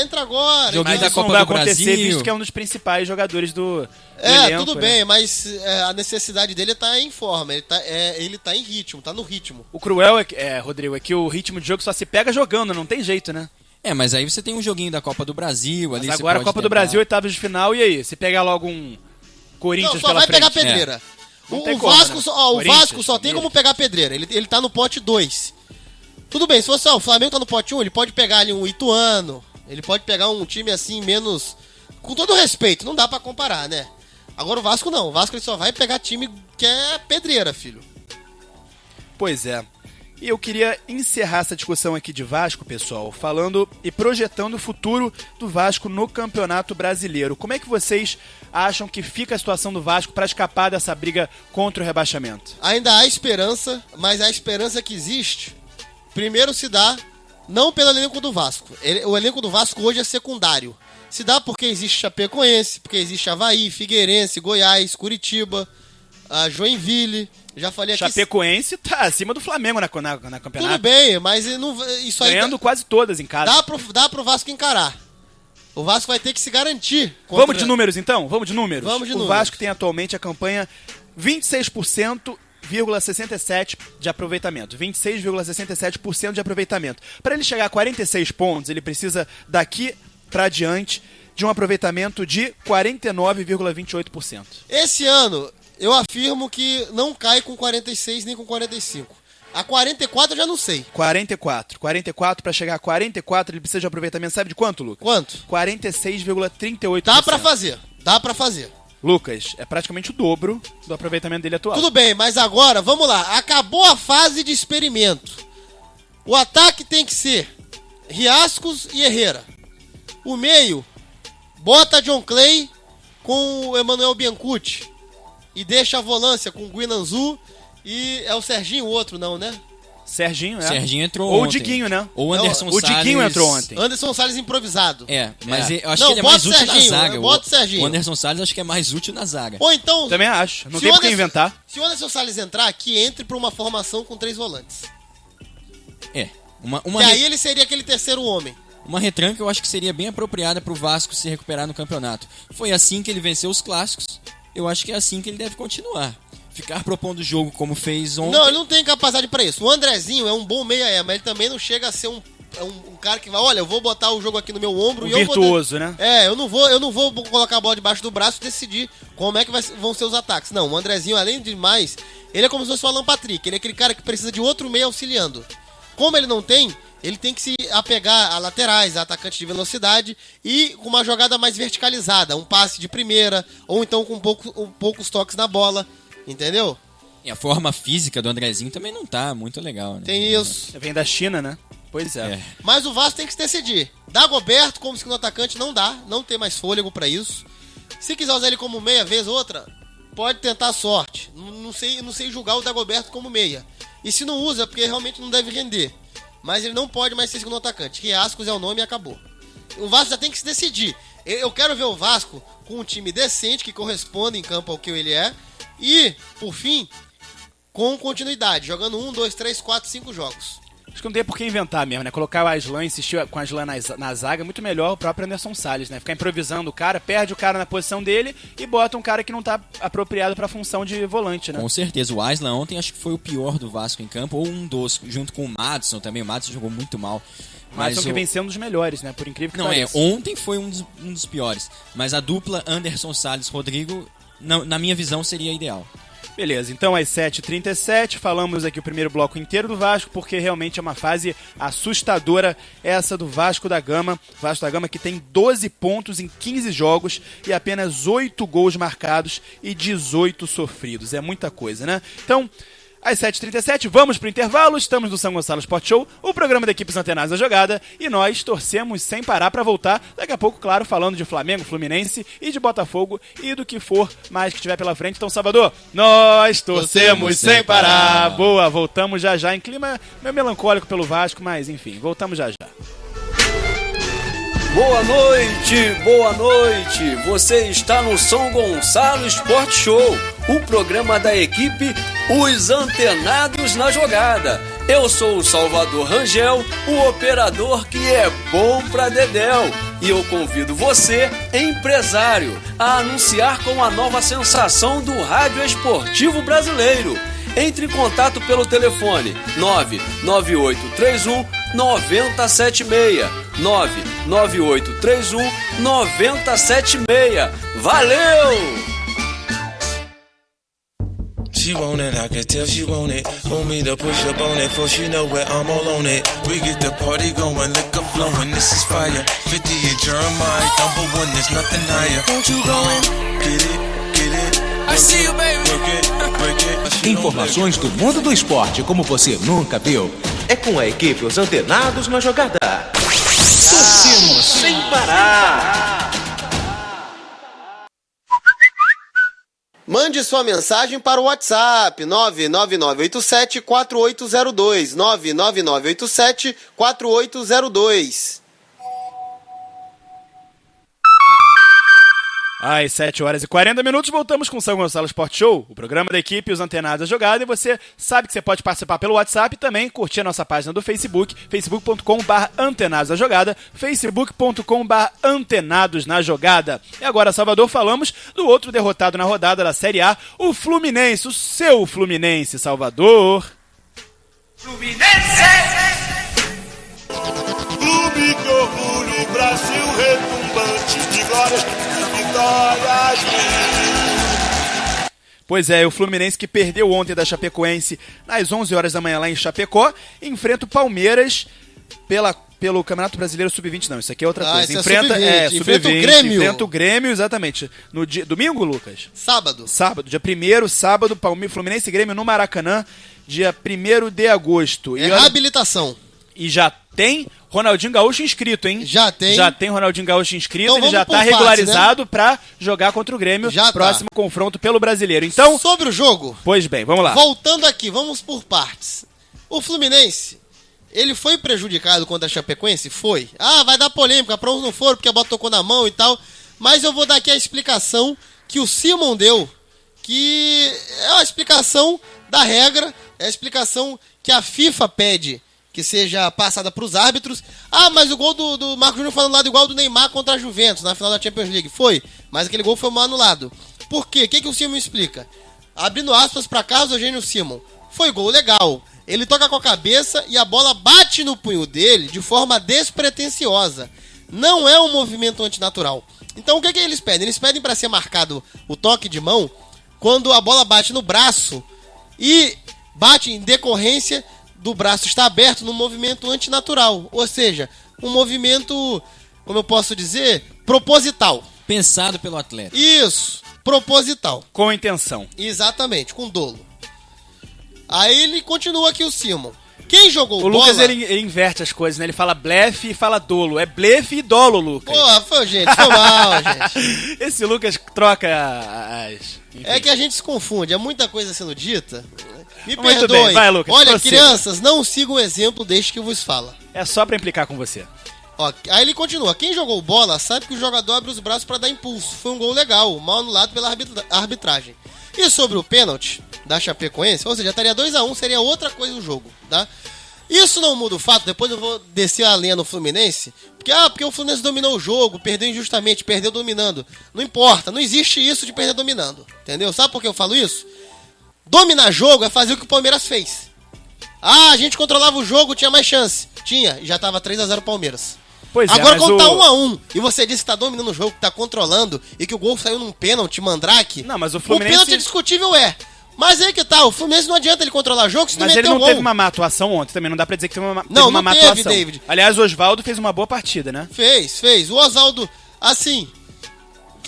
entra agora. Joguinho Mas da isso não Copa vai do acontecer, Brasil. visto que é um dos principais jogadores do elenco, Tudo né? bem, mas a necessidade dele é estar em forma, ele tá em ritmo, tá no ritmo. O cruel, Rodrigo, é que o ritmo de jogo só se pega jogando, não tem jeito, né? Mas aí você tem um joguinho da Copa do Brasil ali. Mas você agora a pode Copa do tentar. Brasil, oitavas de final, e aí? Se pegar logo um Corinthians Não, só pela vai frente. pegar pedreira. Não O tem como, Vasco, né? o Corinthians, Vasco só tem Palmeiras. como pegar pedreira, ele tá no pote 2. Tudo bem, se fosse o Flamengo tá no pote 1, ele pode pegar ali um Ituano, ele pode pegar um time assim menos... Com todo respeito, não dá pra comparar, né? Agora o Vasco não, o Vasco ele só vai pegar time que é pedreira, filho. Pois é. E eu queria encerrar essa discussão aqui de Vasco, pessoal, falando e projetando o futuro do Vasco no Campeonato Brasileiro. Como é que vocês acham que fica a situação do Vasco para escapar dessa briga contra o rebaixamento? Ainda há esperança, mas a esperança que existe, primeiro se dá não pelo elenco do Vasco. O elenco do Vasco hoje é secundário. Se dá porque existe Chapecoense, porque existe Avaí, Figueirense, Goiás, Curitiba. a Joinville, já falei aqui. Chapecoense tá acima do Flamengo na campeonato. Tudo bem, mas isso aí Ganhando quase todas em casa. dá pro Vasco encarar. O Vasco vai ter que se garantir. Vamos de números então? Vamos de números? Vamos de o números. Vasco tem atualmente a campanha 26,67% de aproveitamento. 26,67% de aproveitamento. Para ele chegar a 46 pontos, ele precisa daqui para diante de um aproveitamento de 49,28%. Esse ano, eu afirmo que não cai com 46 nem com 45. A 44 eu já não sei. 44 para chegar a 44, ele precisa de aproveitamento, sabe de quanto, Lucas? Quanto? 46,38%. Dá pra fazer. Lucas, é praticamente o dobro do aproveitamento dele atual. Tudo bem, mas agora, vamos lá. Acabou a fase de experimento. O ataque tem que ser Riascos e Herrera. O meio, bota John Clay com o Emmanuel Biancucci. E deixa a volância com o Guinanzu e é o Serginho o outro, não, né? Serginho, Serginho entrou Ou ontem. o Diguinho, né? Ou o Anderson O Salles. Diguinho entrou ontem. Anderson Salles improvisado. Mas eu acho Não, que ele é bota mais o útil Serginho, na zaga. bota o Serginho. O Anderson Salles acho que é mais útil na zaga. Ou então, Também acho. Não se tem o por que Anderson- inventar. se o Anderson Salles entrar, que entre pra uma formação com 3 volantes. Uma E aí ele seria aquele terceiro homem. Uma retranca eu acho que seria bem apropriada pro Vasco se recuperar no campeonato. Foi assim que ele venceu os clássicos. Eu acho que é assim que ele deve continuar. Ficar propondo o jogo como fez ontem. Não, ele não tem capacidade pra isso. O Andrezinho é um bom meia, mas ele também não chega a ser um cara que vai, olha, eu vou botar o jogo aqui no meu ombro e eu vou... Virtuoso, né? Eu não vou colocar a bola debaixo do braço e decidir como é que vão ser os ataques. Não, o Andrezinho, além de mais, ele é como se fosse o Alan Patrick. Ele é aquele cara que precisa de outro meia auxiliando. Como ele não tem, ele tem que se apegar a laterais, a atacantes de velocidade e com uma jogada mais verticalizada. Um passe de primeira, ou então com poucos toques na bola. Entendeu? E a forma física do Andrezinho também não tá muito legal, né? Tem isso. Vem da China, né? Pois é. Mas o Vasco tem que se decidir. Dagoberto como segundo atacante não dá, não tem mais fôlego pra isso. Se quiser usar ele como meia vez ou outra, pode tentar a sorte. Não sei julgar o Dagoberto como meia. E se não usa, porque realmente não deve render. Mas ele não pode mais ser segundo atacante. Riascos é o nome e acabou. O Vasco já tem que se decidir. Eu quero ver o Vasco com um time decente, que corresponde em campo ao que ele é. E, por fim, com continuidade, jogando 1, 2, 3, 4, 5 jogos. Acho que não tem por que inventar mesmo, né? Colocar o Aslan, insistir com o Aslan na zaga, é muito melhor o próprio Anderson Salles, né? Ficar improvisando o cara, perde o cara na posição dele e bota um cara que não tá apropriado pra função de volante, né? Com certeza. O Aslan ontem acho que foi o pior do Vasco em campo, ou um dos, junto com o Madison também. O Madison jogou muito mal. Mas que vem sendo um dos melhores, né? Por incrível que Não, pareça. ontem foi um dos piores. Mas a dupla Anderson Salles-Rodrigo, na minha visão, seria ideal. Beleza, então às 7h37 falamos aqui o primeiro bloco inteiro do Vasco, porque realmente é uma fase assustadora essa do Vasco da Gama. Vasco da Gama que tem 12 pontos em 15 jogos e apenas 8 gols marcados e 18 sofridos. É muita coisa, né? Então, às 7h37, vamos pro intervalo, estamos no São Gonçalo Sport Show, o programa da equipe Antenados da Jogada, e nós torcemos sem parar para voltar, daqui a pouco, claro, falando de Flamengo, Fluminense e de Botafogo e do que for mais que tiver pela frente. Então, Salvador, nós torcemos sem parar. Boa, voltamos já já, em clima meio melancólico pelo Vasco, mas enfim, voltamos já já. Boa noite, você está no São Gonçalo Sport Show, o programa da equipe Os Antenados na Jogada. Eu sou o Salvador Rangel, o operador que é bom pra dedéu. E eu convido você, empresário, a anunciar com a nova sensação do rádio esportivo brasileiro. Entre em contato pelo telefone 99831 9076. 99831 9076. Valeu! She want it, I can tell she want it. Want me to push up on it, for she know where I'm all on it. We get the party going, liquor flowing, this is fire. 50 and Jeremiah, number one, there's nothing higher. Won't you go and get it? I see you, baby. Break it. Informações do mundo do esporte como você nunca viu. É com a equipe Os Antenados na Jogada. Torcemos sem parar. Mande sua mensagem para o WhatsApp 99987-4802. 99987-4802. Às 7h40, voltamos com o São Gonçalo Sport Show, o programa da equipe Os Antenados na Jogada, e você sabe que você pode participar pelo WhatsApp e também curtir a nossa página do Facebook, facebook.com/antenados na jogada, facebook.com/antenados na jogada. E agora, Salvador, falamos do outro derrotado na rodada da Série A, o Fluminense, o seu Fluminense, Salvador. Clube que orgulho, Brasil retumbante de glórias e vitórias. Pois é, o Fluminense que perdeu ontem da Chapecoense às 11 horas da manhã lá em Chapecó, enfrenta o Palmeiras pelo Campeonato Brasileiro Sub-20, não, isso aqui é outra coisa. Enfrenta o Grêmio. Enfrenta o Grêmio, exatamente. No dia, domingo, Lucas? Sábado, dia 1º, sábado, Fluminense e Grêmio no Maracanã, dia 1º de agosto. É reabilitação. E já tem Ronaldinho Gaúcho inscrito, hein? Já tem. Já tem Ronaldinho Gaúcho inscrito, Então ele já tá regularizado, né, pra jogar contra o Grêmio, já próximo confronto pelo Brasileiro. Então, sobre o jogo, pois bem, vamos lá. Voltando aqui, vamos por partes. O Fluminense, ele foi prejudicado contra a Chapecoense? Foi. Ah, vai dar polêmica, pra uns não foram, porque a bola tocou na mão e tal. Mas eu vou dar aqui a explicação que o Simon deu, que é a explicação da regra, é a explicação que a FIFA pede que seja passada para os árbitros. Ah, mas o gol do Marcos Júnior foi anulado igual do Neymar contra a Juventus na final da Champions League. Foi, mas aquele gol foi mal anulado. Por quê? O que o Simon explica? Abrindo aspas para Carlos Eugênio Simon. Foi gol legal. Ele toca com a cabeça e a bola bate no punho dele de forma despretensiosa. Não é um movimento antinatural. Então o que eles pedem? Eles pedem para ser marcado o toque de mão quando a bola bate no braço e bate em decorrência do braço estar aberto num movimento antinatural. Ou seja, um movimento, como eu posso dizer, proposital. Pensado pelo atleta. Isso, proposital. Com intenção. Exatamente, com dolo. Aí ele continua aqui o Simon. Quem jogou bola... O Lucas, ele inverte as coisas, né? Ele fala blefe e fala dolo. É blefe e dolo, Lucas. Porra, foi mal, gente. Esse Lucas troca as... Enfim. É que a gente se confunde, é muita coisa sendo dita. Me muito perdoem. Bem. Vai, Lucas, olha, prossiga. Crianças, não sigam o exemplo deste que vos fala. É só pra implicar com você. Ó, aí ele continua. Quem jogou bola sabe que o jogador abre os braços pra dar impulso. Foi um gol legal, mal anulado pela arbitragem. E sobre o pênalti da Chapecoense, ou seja, estaria 2-1, seria outra coisa o jogo, tá? Isso não muda o fato, depois eu vou descer a lenha no Fluminense, porque o Fluminense dominou o jogo, perdeu injustamente, perdeu dominando. Não importa, não existe isso de perder dominando, entendeu? Sabe por que eu falo isso? Dominar jogo é fazer o que o Palmeiras fez. Ah, a gente controlava o jogo, tinha mais chance. Tinha, e já tava 3-0 o Palmeiras. Pois agora é, quando tá 1-1 e você disse que tá dominando o jogo, que tá controlando e que o gol saiu num pênalti, Mandrake. Não, mas o Fluminense... O pênalti é discutível, Mas aí que tá, o Fluminense não adianta ele controlar o jogo se não meter o gol. Mas ele não teve uma má atuação ontem também, não dá pra dizer que teve uma não má teve, atuação. David. Aliás, o Osvaldo fez uma boa partida, né? Fez. O Osvaldo, assim,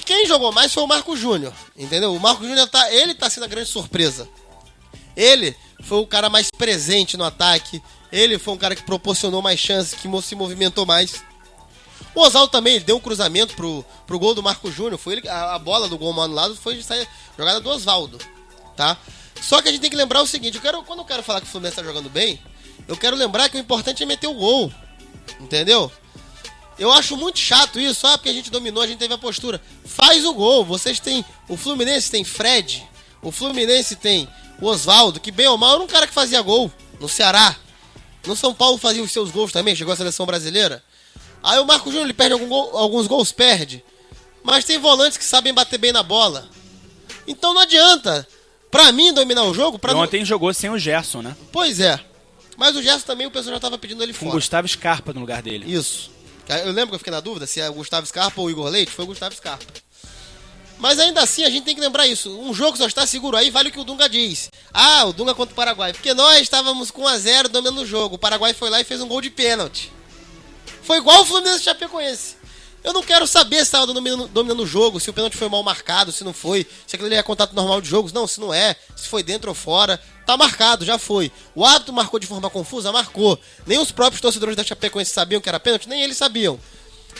quem jogou mais foi o Marcos Júnior, entendeu? O Marcos Júnior ele tá sendo a grande surpresa. Ele foi o cara mais presente no ataque, ele foi um cara que proporcionou mais chances, que se movimentou mais. O Osvaldo também, ele deu um cruzamento pro gol do Marcos Júnior, foi ele, a bola do gol mal anulado foi jogada do Osvaldo, tá? Só que a gente tem que lembrar o seguinte, quando eu quero falar que o Fluminense tá jogando bem, eu quero lembrar que o importante é meter o gol, entendeu? Eu acho muito chato isso, porque a gente dominou, a gente teve a postura. Faz o gol, o Fluminense tem Fred, o Fluminense tem o Osvaldo, que bem ou mal era um cara que fazia gol no Ceará. No São Paulo fazia os seus gols também, chegou à seleção brasileira. Aí o Marcos Júnior, ele perde alguns gols, perde. Mas tem volantes que sabem bater bem na bola. Então não adianta, pra mim, dominar o jogo... Ontem jogou sem o Gerson, né? Pois é. Mas o Gerson também, o pessoal já tava pedindo ele Com fora. o Gustavo Scarpa no lugar dele. Isso. Eu lembro que eu fiquei na dúvida se é o Gustavo Scarpa ou o Igor Leite. Foi o Gustavo Scarpa. Mas ainda assim, a gente tem que lembrar isso. Um jogo só está seguro aí, vale o que o Dunga diz. Ah, o Dunga contra o Paraguai. Porque nós estávamos com 1-0 dominando o jogo. O Paraguai foi lá e fez um gol de pênalti. Foi igual o Fluminense Chapecoense. Eu não quero saber se estava dominando o jogo, se o pênalti foi mal marcado, se não foi, se aquilo ali é contato normal de jogos. Não, se não é, se foi dentro ou fora. Tá marcado, já foi. O árbitro marcou de forma confusa? Marcou. Nem os próprios torcedores da Chapecoense sabiam que era pênalti, nem eles sabiam.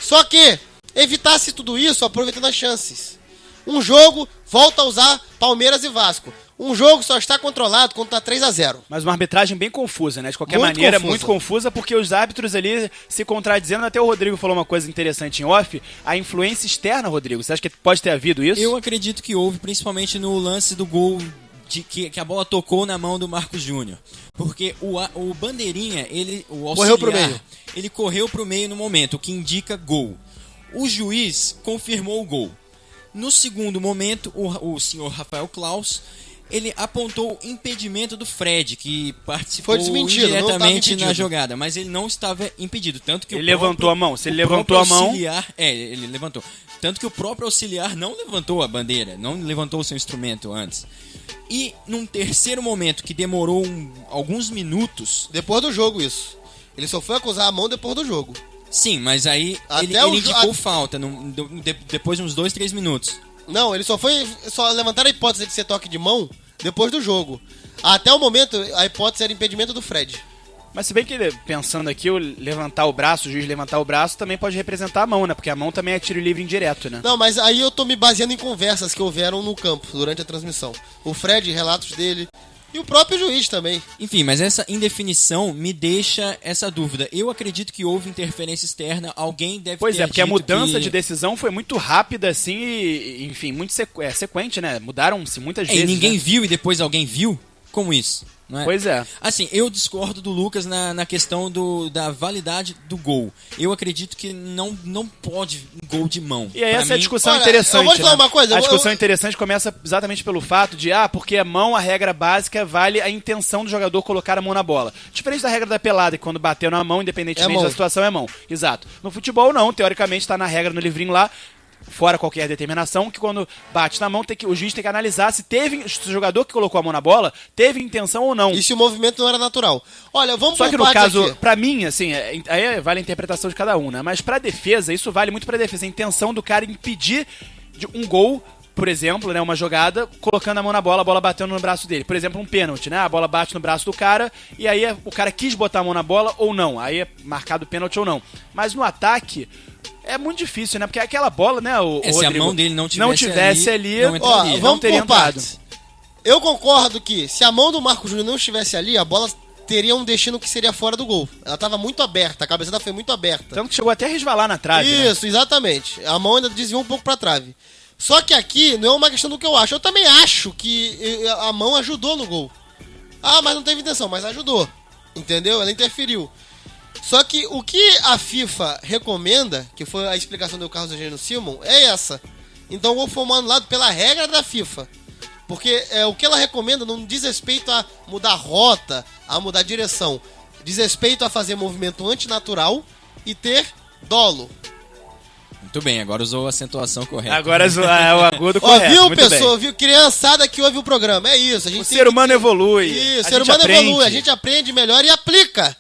Só que evitasse tudo isso aproveitando as chances. Um jogo, volta a usar Palmeiras e Vasco. Um jogo só está controlado quando tá 3-0. Mas uma arbitragem bem confusa, né? De qualquer Muito maneira, confusa. muito confusa, porque os árbitros ali se contradizendo. Até o Rodrigo falou uma coisa interessante em off. A influência externa, Rodrigo, você acha que pode ter havido isso? Eu acredito que houve, principalmente no lance do gol que a bola tocou na mão do Marcos Júnior. Porque o bandeirinha, o auxiliar, Correu pro meio. Ele correu pro meio no momento, o que indica gol. O juiz confirmou o gol. No segundo momento, o senhor Rafael Claus, ele apontou o impedimento do Fred, que participou Foi desmentido, não estava indiretamente impedido. na jogada, mas ele não estava impedido. Tanto que Ele o levantou a mão. Se ele levantou próprio a mão... auxiliar, ele levantou. Tanto que o próprio auxiliar não levantou a bandeira, não levantou o seu instrumento antes. E num terceiro momento, que demorou alguns minutos... Depois do jogo, isso. Ele só foi acusar a mão depois do jogo. Sim, mas aí Até ele o indicou falta depois de uns 2-3 minutos. Não, ele só levantaram a hipótese de ser toque de mão depois do jogo. Até o momento, a hipótese era impedimento do Fred. Mas se bem que, pensando aqui, o juiz levantar o braço também pode representar a mão, né? Porque a mão também é tiro livre indireto, né? Não, mas aí eu tô me baseando em conversas que houveram no campo durante a transmissão. O Fred, relatos dele, e o próprio juiz também. Enfim, mas essa indefinição me deixa essa dúvida. Eu acredito que houve interferência externa, alguém deve Pois ter é, porque a dito mudança que... de decisão foi muito rápida, assim, e, enfim, muito sequente, né? Mudaram-se muitas E vezes, ninguém né? viu e depois alguém viu? Como isso? Não é? Pois é. Assim, eu discordo do Lucas na questão da validade do gol. Eu acredito que não pode um gol de mão. E aí Pra essa é a mim, discussão Olha, interessante, eu vou te falar né? uma coisa, A eu- discussão interessante começa exatamente pelo fato de, porque a mão, a regra básica, vale a intenção do jogador colocar a mão na bola. Diferente da regra da pelada, que quando bateu na mão, independentemente É mão. da situação, é mão. Exato. No futebol, não. Teoricamente, tá na regra, no livrinho lá, fora qualquer determinação, que quando bate na mão, o juiz tem que analisar se o jogador que colocou a mão na bola teve intenção ou não. E se o movimento não era natural. Olha, vamos Só por que no partes caso, aqui. pra mim, assim, aí vale a interpretação de cada um, né? Mas pra defesa, isso vale muito pra defesa. A intenção do cara impedir um gol, por exemplo, né? Uma jogada, colocando a mão na bola, a bola batendo no braço dele. Por exemplo, um pênalti, né? A bola bate no braço do cara e aí o cara quis botar a mão na bola ou não. Aí é marcado pênalti ou não. Mas no ataque... É muito difícil, né? Porque aquela bola, né, o se a Rodrigo, mão dele não tivesse ali, não não Ó, entraria. vamos teria por entrado. partes. Eu concordo que se a mão do Marcos Júnior não estivesse ali, a bola teria um destino que seria fora do gol. Ela tava muito aberta, a cabeçada foi muito aberta. Tanto que chegou até a resvalar na trave, né? Isso, exatamente. A mão ainda desviou um pouco pra trave. Só que aqui não é uma questão do que eu acho. Eu também acho que a mão ajudou no gol. Mas não teve intenção, mas ajudou. Entendeu? Ela interferiu. Só que o que a FIFA recomenda, que foi a explicação do Carlos Eugênio Simon, é essa. Então o gol foi anulado pela regra da FIFA. Porque o que ela recomenda não diz respeito a mudar rota, a mudar direção. Diz respeito a fazer movimento antinatural e ter dolo. Muito bem, agora usou a acentuação correta. Agora é o agudo Ó, correto. viu, muito pessoa? bem. Viu? Criançada que ouve o programa. É isso. A gente O tem ser que humano ter- evolui. Isso, o a ser gente humano aprende. evolui. A gente aprende melhor e aplica.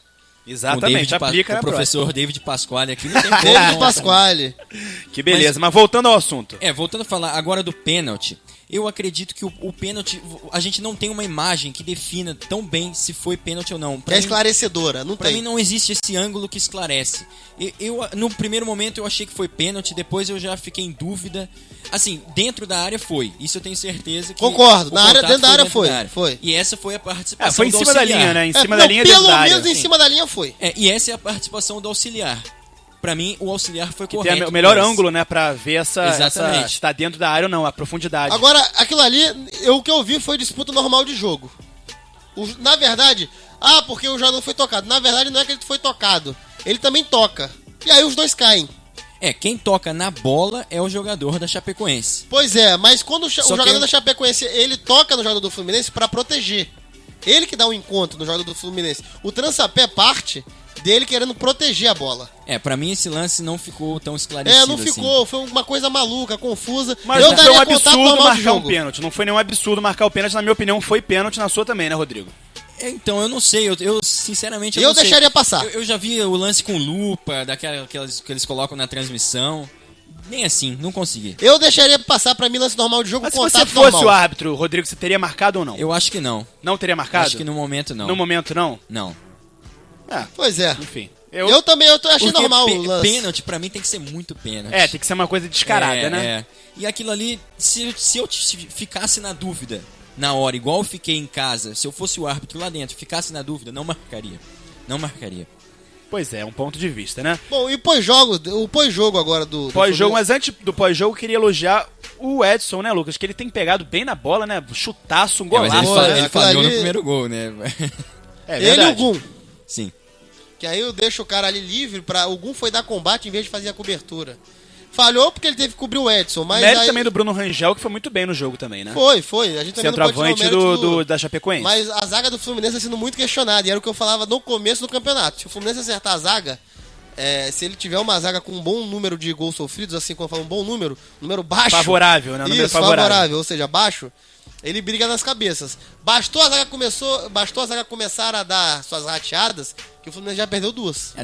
Exatamente, aplica o na professor David Pasquale aqui não tem como David não. Pasquale. próxima. Que beleza, mas voltando ao assunto. Voltando a falar agora do pênalti, eu acredito que o pênalti, a gente não tem uma imagem que defina tão bem se foi pênalti ou não. Que é esclarecedora. Não Pra tem. mim não existe esse ângulo que esclarece. No primeiro momento eu achei que foi pênalti, depois eu já fiquei em dúvida. Assim, dentro da área foi. Isso eu tenho certeza que Concordo. o Na área, contato dentro da área dentro foi. Foi. E essa foi a participação Foi em do cima da auxiliar. linha, né? Em cima não, da linha dentro pelo da área. menos em Sim. cima da linha foi. E essa é a participação do auxiliar. Pra mim, o auxiliar foi Tem correto. o melhor mas- ângulo, né, pra ver Exatamente. se tá dentro da área ou não, a profundidade. Agora, aquilo ali, o que eu vi foi disputa normal de jogo. Na verdade, porque o jogador foi tocado. Na verdade, não é que ele foi tocado. Ele também toca. E aí os dois caem. Quem toca na bola é o jogador da Chapecoense. Pois é, mas quando o Só jogador que- da Chapecoense, ele toca no jogador do Fluminense pra proteger. Ele que dá um encontro no jogador do Fluminense. O trançapé parte dele querendo proteger a bola. Pra mim esse lance não ficou tão esclarecido Não assim. ficou. Foi uma coisa maluca, confusa. Mas eu não foi daria um contato absurdo normal de marcar um jogo. pênalti. Não foi nenhum absurdo marcar o pênalti. Na minha opinião, foi pênalti. Na sua também, né, Rodrigo? Então, eu não sei, eu sinceramente Eu não sei. deixaria passar. Eu já vi o lance com lupa, que eles colocam na transmissão. Nem assim, não consegui. Eu deixaria passar pra mim lance normal de jogo, Mas se contato você fosse normal. o árbitro, Rodrigo, você teria marcado ou não? Eu acho que não. Não teria marcado? Acho que no momento não. No momento, não? Não. Pois é. Enfim. Eu também achei Porque normal o lance. pênalti, pra mim, tem que ser muito pênalti. Tem que ser uma coisa descarada, né? E aquilo ali, se eu ficasse na dúvida na hora, igual eu fiquei em casa, se eu fosse o árbitro lá dentro, ficasse na dúvida, não marcaria. Não marcaria. Pois é, um ponto de vista, né? Bom, e o pós-jogo agora do Pós-jogo, mas antes do pós-jogo, eu queria elogiar o Edson, né, Lucas? Que ele tem pegado bem na bola, né? Chutaço, um Mas golaço. ele falhou ali- no primeiro gol, né? É Ele e o verdade. Gum. Sim. Que aí eu deixo o cara ali livre pra... O Gum foi dar combate em vez de fazer a cobertura. Falhou porque ele teve que cobrir o Edson, mas Mérito aí... também do Bruno Rangel, que foi muito bem no jogo também, né? Foi. A gente também não pode tirar o Centroavante mérito da Chapecoense. Mas a zaga do Fluminense está sendo muito questionada. E era o que eu falava no começo do campeonato. Se o Fluminense acertar a zaga, se ele tiver uma zaga com um bom número de gols sofridos, assim como eu falo, um bom número baixo. Favorável, né? Número Isso, favorável. ou seja, baixo. Ele briga nas cabeças. Bastou a zaga começar a dar suas rateadas, que o Fluminense já perdeu 2.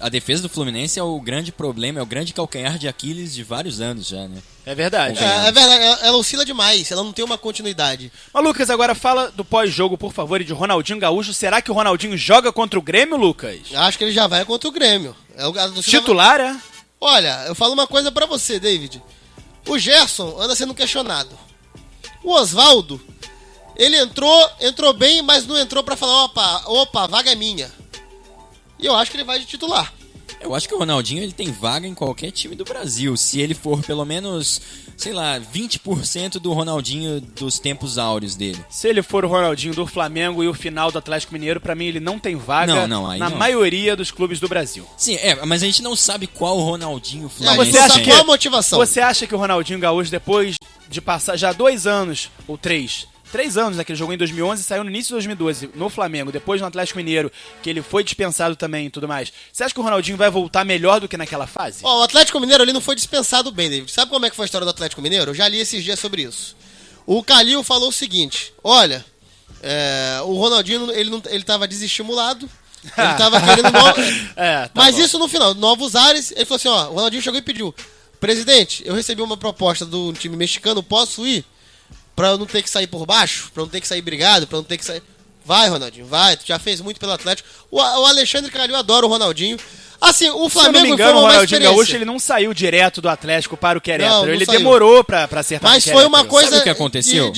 A defesa do Fluminense é o grande problema, é o grande calcanhar de Aquiles de vários anos já, né? É verdade. É verdade, ela oscila demais, ela não tem uma continuidade. Mas, Lucas, agora fala do pós-jogo, por favor, e de Ronaldinho Gaúcho. Será que o Ronaldinho joga contra o Grêmio, Lucas? Acho que ele já vai contra o Grêmio. Titular, é? Olha, eu falo uma coisa pra você, David. O Gerson anda sendo questionado. O Osvaldo, ele entrou bem, mas não entrou pra falar, opa, a vaga é minha. E eu acho que ele vai de titular. Eu acho que o Ronaldinho ele tem vaga em qualquer time do Brasil, se ele for pelo menos, sei lá, 20% do Ronaldinho dos tempos áureos dele. Se ele for o Ronaldinho do Flamengo e o final do Atlético Mineiro, pra mim ele não tem vaga Aí na não. maioria dos clubes do Brasil. Sim, mas a gente não sabe qual Ronaldinho o Mas Fluminense você acha tem. que qual a motivação? Você acha que o Ronaldinho Gaúcho, depois de passar já 2 anos, ou 3 anos, né, que ele jogou em 2011 e saiu no início de 2012 no Flamengo, depois no Atlético Mineiro, que ele foi dispensado também e tudo mais. Você acha que o Ronaldinho vai voltar melhor do que naquela fase? Ó, o Atlético Mineiro ali não foi dispensado bem, David. Sabe como é que foi a história do Atlético Mineiro? Eu já li esses dias sobre isso. O Calil falou o seguinte: olha, o Ronaldinho ele tava desestimulado, ele tava querendo mas bom. isso no final, novos ares. Ele falou assim: ó, o Ronaldinho chegou e pediu: presidente, eu recebi uma proposta do time mexicano, posso ir? Pra eu não ter que sair por baixo, pra eu não ter que sair brigado, pra eu não ter que sair... Vai, Ronaldinho, vai, tu já fez muito pelo Atlético. O Alexandre Calil adora o Ronaldinho. Assim, o Flamengo Se eu não me engano, o foi uma Ronaldinho experiência. Gaúcho ele não saiu direto do Atlético para o Querétaro. Não Ele saiu. demorou pra acertar Mas com o foi uma Querétaro. coisa... Sabe o que aconteceu?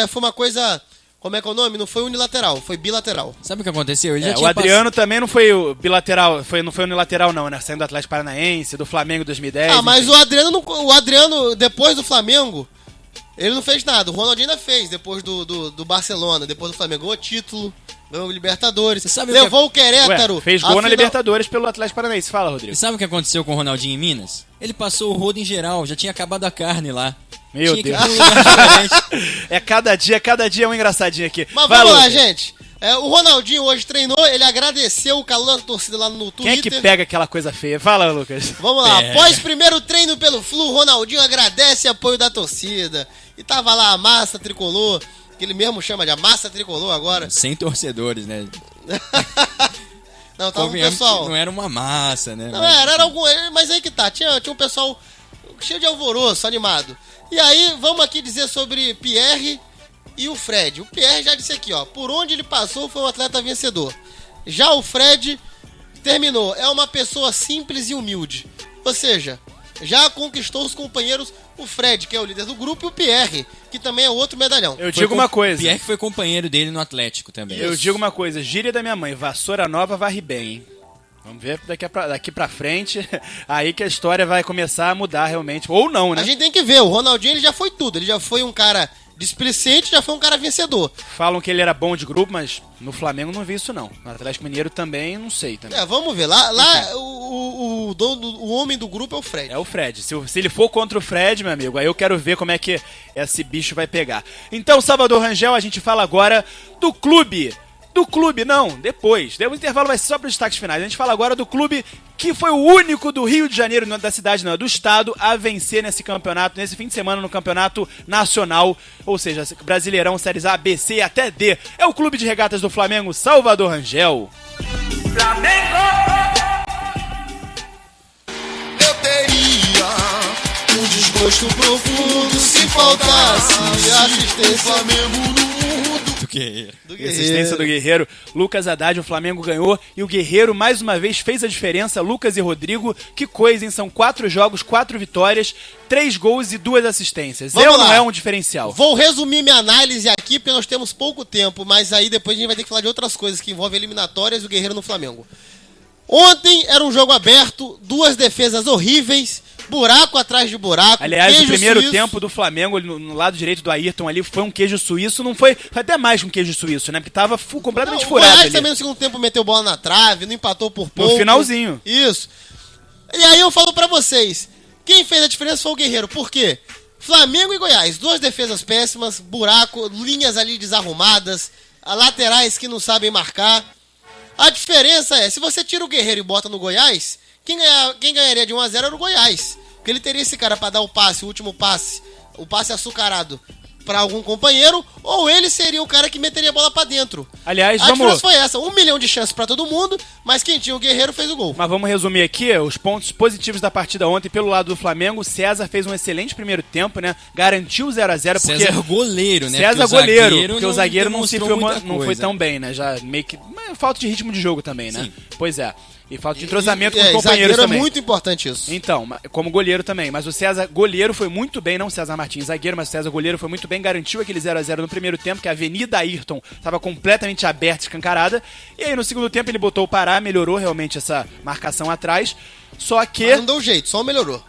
Foi uma coisa... Como é que é o nome? Não foi unilateral, foi bilateral. Sabe o que aconteceu? Ele já O tinha Adriano também não foi o bilateral, não foi unilateral não, né? Saindo do Atlético Paranaense, do Flamengo 2010. Mas enfim. o Adriano, depois do Flamengo, ele não fez nada. O Ronaldinho ainda fez, depois do Barcelona, depois do Flamengo. Ganhou título, ganhou Libertadores, sabe levou o Querétaro. Ué, fez à gol na final- Libertadores pelo Atlético Paranaense. Fala, Rodrigo. E sabe o que aconteceu com o Ronaldinho em Minas? Ele passou o rodo em geral, já tinha acabado a carne lá. Meu Tinha que ir Deus. pra um lugar diferente. cada dia é um engraçadinho aqui. Mas Vai, vamos lá, Lucas. gente. O Ronaldinho hoje treinou, ele agradeceu o calor da torcida lá no Quem é Twitter. que pega aquela coisa feia? Fala, Lucas. Vamos lá, após primeiro treino pelo Flu, Ronaldinho agradece apoio da torcida. E tava lá a massa tricolor, que ele mesmo chama de a massa tricolor agora. Sem torcedores, né? Não, tava o Convenhamos pessoal. que não era uma massa, né? Não, era algum. Mas aí que tá, tinha um pessoal cheio de alvoroço, animado. E aí, vamos aqui dizer sobre Pierre e o Fred. O Pierre já disse aqui, ó, por onde ele passou foi um atleta vencedor. Já o Fred terminou, é uma pessoa simples e humilde. Ou seja, já conquistou os companheiros, o Fred, que é o líder do grupo, e o Pierre, que também é outro medalhão. Eu digo uma coisa. Pierre foi companheiro dele no Atlético também. Eu digo uma coisa. Gíria da minha mãe. Vassoura nova varre bem, hein? Vamos ver daqui pra frente. Aí que a história vai começar a mudar realmente. Ou não, né? A gente tem que ver, o Ronaldinho ele já foi tudo. Ele já foi um cara displicente, já foi um cara vencedor. Falam que ele era bom de grupo, mas no Flamengo não vi isso não. No Atlético Mineiro também, não sei também. Vamos ver. Lá o homem do grupo é o Fred. É o Fred. Se ele for contra o Fred, meu amigo, aí eu quero ver como é que esse bicho vai pegar. Então, Salvador Rangel, a gente fala agora do clube. Do clube, não, depois. O intervalo vai ser só para os destaques finais. A gente fala agora do clube que foi o único do Rio de Janeiro, não da cidade, não, do estado, a vencer nesse campeonato, nesse fim de semana no campeonato nacional, ou seja, Brasileirão, Séries A, B, C e até D. É o clube de regatas do Flamengo, Salvador Rangel. Eu teria um gosto profundo. Se faltasse assistência, Flamengo no mundo. Do Guerreiro. E assistência do Guerreiro. Lucas Haddad, o Flamengo ganhou. E o Guerreiro, mais uma vez, fez a diferença. Lucas e Rodrigo, que coisa, hein? São 4 jogos, 4 vitórias, 3 gols e 2 assistências. Vamos Não lá. é um diferencial. Vou resumir minha análise aqui, porque nós temos pouco tempo, mas aí depois a gente vai ter que falar de outras coisas que envolvem eliminatórias e o Guerreiro no Flamengo. Ontem era um jogo aberto, 2 defesas horríveis, buraco atrás de buraco. Aliás, o queijo primeiro suíço. tempo do Flamengo, no lado direito do Ayrton ali, foi um queijo suíço. Não foi até mais que um queijo suíço, né? Porque tava completamente Não, o furado Goiás ali. também no segundo tempo meteu bola na trave, não empatou por pouco. finalzinho. Isso. E aí eu falo pra vocês, quem fez a diferença foi o Guerreiro. Por quê? Flamengo e Goiás, 2 defesas péssimas, buraco, linhas ali desarrumadas, laterais que não sabem marcar. A diferença é, se você tira o Guerreiro e bota no Goiás, quem ganharia de 1-0 era o Goiás. Porque ele teria esse cara pra dar o passe, o último passe, o passe açucarado pra algum companheiro, ou ele seria o cara que meteria a bola pra dentro. Aliás, A diferença foi essa, 1 milhão de chances pra todo mundo, mas quem tinha o Guerreiro fez o gol. Mas vamos resumir aqui os pontos positivos da partida ontem. Pelo lado do Flamengo, o César fez um excelente primeiro tempo, né? Garantiu o 0-0, porque... César goleiro, né? César goleiro, porque o zagueiro não se demonstrou filmou, muita não foi coisa. tão bem, né? Já meio que... Mas falta de ritmo de jogo também, né? Sim. Pois é. E falta de entrosamento com os E companheiros zagueiro também. é muito importante isso. Então, como goleiro também. Mas o César goleiro foi muito bem, não o César Martins zagueiro, mas o César goleiro foi muito bem, garantiu aquele 0-0 no primeiro tempo, que a Avenida Ayrton estava completamente aberta, escancarada. E aí no segundo tempo ele botou o Pará, melhorou realmente essa marcação atrás. Só que... Mas não deu jeito, só melhorou.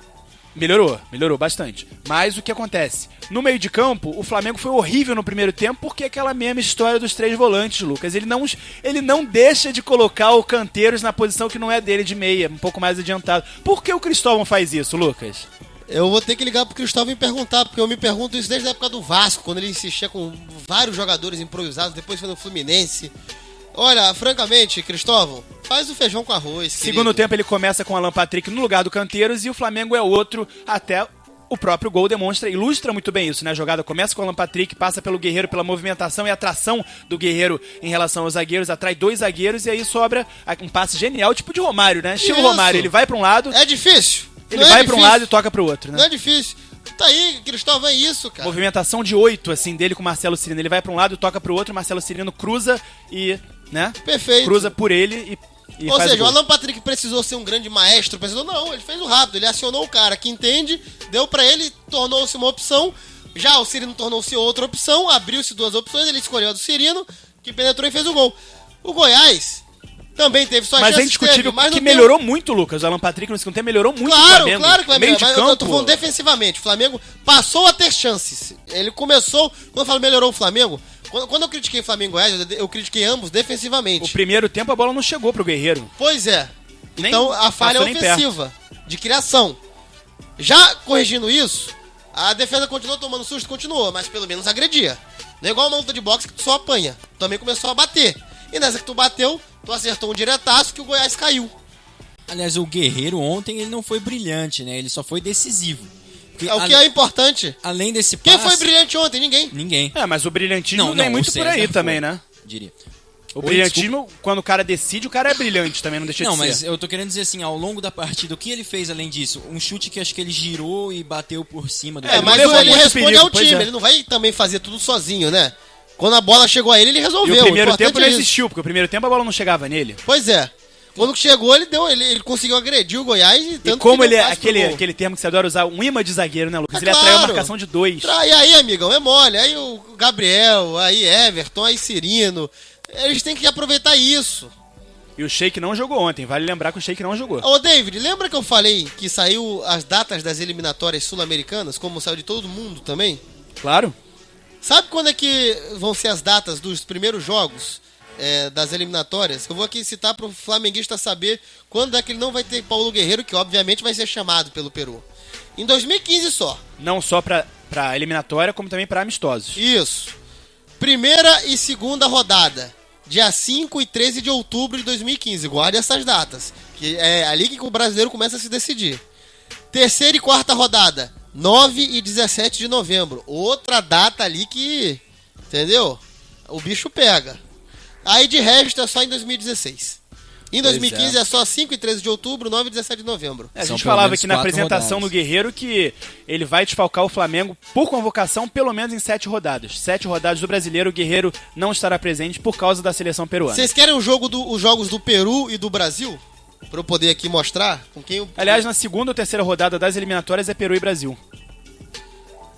Melhorou bastante. Mas o que acontece? No meio de campo, o Flamengo foi horrível no primeiro tempo, porque é aquela mesma história dos 3 volantes, Lucas. Ele não deixa de colocar o Canteiros na posição que não é dele, de meia, um pouco mais adiantado. Por que o Cristóvão faz isso, Lucas? Eu vou ter que ligar pro Cristóvão e perguntar, porque eu me pergunto isso desde a época do Vasco, quando ele insistia com vários jogadores improvisados, depois foi no Fluminense. Olha, francamente, Cristóvão, faz o feijão com arroz, Segundo querido. tempo ele começa com o Alan Patrick no lugar do Canteiros e o Flamengo é outro, até o próprio gol ilustra muito bem isso, né? A jogada começa com o Alan Patrick, passa pelo Guerreiro, pela movimentação e atração do Guerreiro em relação aos zagueiros, atrai 2 zagueiros e aí sobra um passe genial, tipo de Romário, né? Estilo Isso. Romário, ele vai pra um lado, É difícil. ele Não é vai pra um difícil. lado e toca pro outro, né? Não é difícil. Tá aí, Cristóvão, é isso, cara. Movimentação de 8, assim, dele com o Marcelo Cirino. Ele vai pra um lado, toca pro outro, o Marcelo Cirino cruza e, né? Perfeito. Cruza por ele e Ou faz seja, o o gol. Alan Patrick precisou ser um grande maestro, não, ele fez o rápido, ele acionou o cara que entende, deu pra ele, tornou-se uma opção, já o Cirino tornou-se outra opção, abriu-se 2 opções, ele escolheu a do Cirino, que penetrou e fez o gol. O Goiás também teve suas Mas é chances, indiscutível mas que não melhorou muito, Lucas. O Alan Patrick no segundo tempo melhorou muito o Claro, Flamengo. claro que vai Meio melhorar, de mas eu tô campo, falando defensivamente. O Flamengo passou a ter chances. Ele começou, quando eu falo melhorou o Flamengo, quando eu critiquei Flamengo e Goiás, eu critiquei ambos defensivamente. o primeiro tempo a bola não chegou pro Guerreiro. Pois é. Nem Então a falha é passou nem ofensiva, de criação. Já corrigindo isso, a defesa continuou tomando susto, continuou, mas pelo menos agredia. Não é igual uma luta de boxe que tu só apanha. Também começou a bater. E nessa que tu bateu, tu acertou um diretaço que o Goiás caiu. Aliás, o Guerreiro ontem ele não foi brilhante, né? Ele só foi decisivo. Porque É o que é importante. além desse Quem passe... foi brilhante ontem? Ninguém. Ninguém. É, mas o brilhantismo Não, vem não, muito o por César aí foi, também, né? Diria. O Oi, brilhantismo, quando o cara decide, o cara é brilhante também, não deixa Não, de mas ser. eu tô querendo dizer assim, ao longo da partida, o que ele fez além disso? Um chute que acho que ele girou e bateu por cima do... É, mas levou ele muito responde perigo, ao pois time. é. Ele não vai também fazer tudo sozinho, né? Quando a bola chegou a ele, ele E resolveu. o primeiro importante tempo não é isso. existiu, porque o primeiro tempo a bola não chegava nele. Pois é. Quando chegou, ele conseguiu agredir o Goiás e E tanto como que ele deu é passe pro gol. aquele termo que você adora usar, um imã de zagueiro, né, Lucas? É Ele atraiu a claro. marcação de 2. E aí, amigão, é mole. Aí o Gabriel, aí Everton, aí Cirino. Eles têm que aproveitar isso. E o Sheik não jogou ontem, vale lembrar que o Sheik não jogou. Ô, David, lembra que eu falei que saiu as datas das eliminatórias sul-americanas, como saiu de todo mundo também? Claro. Sabe quando é que vão ser as datas dos primeiros jogos das eliminatórias? Eu vou aqui citar para o flamenguista saber quando é que ele não vai ter Paulo Guerreiro, que obviamente vai ser chamado pelo Peru. Em 2015 só. Não só pra eliminatória, como também pra amistosos. Isso. Primeira e segunda rodada. Dia 5 e 13 de outubro de 2015. Guarde essas datas. Que é ali que o brasileiro começa a se decidir. Terceira e quarta rodada. 9 e 17 de novembro. Outra data ali que... Entendeu? O bicho pega. Aí de resto é só em 2016. Em 2015 é só 5 e 13 de outubro, 9 e 17 de novembro. A São gente pelo falava menos aqui na 4 apresentação rodadas. do Guerreiro que ele vai desfalcar o Flamengo por convocação pelo menos em 7 rodadas. 7 rodadas do Brasileiro, o Guerreiro não estará presente por causa da seleção peruana. Vocês querem os jogos do Peru e do Brasil? Pra eu poder aqui mostrar com quem eu... Aliás, na segunda ou terceira rodada das eliminatórias é Peru e Brasil.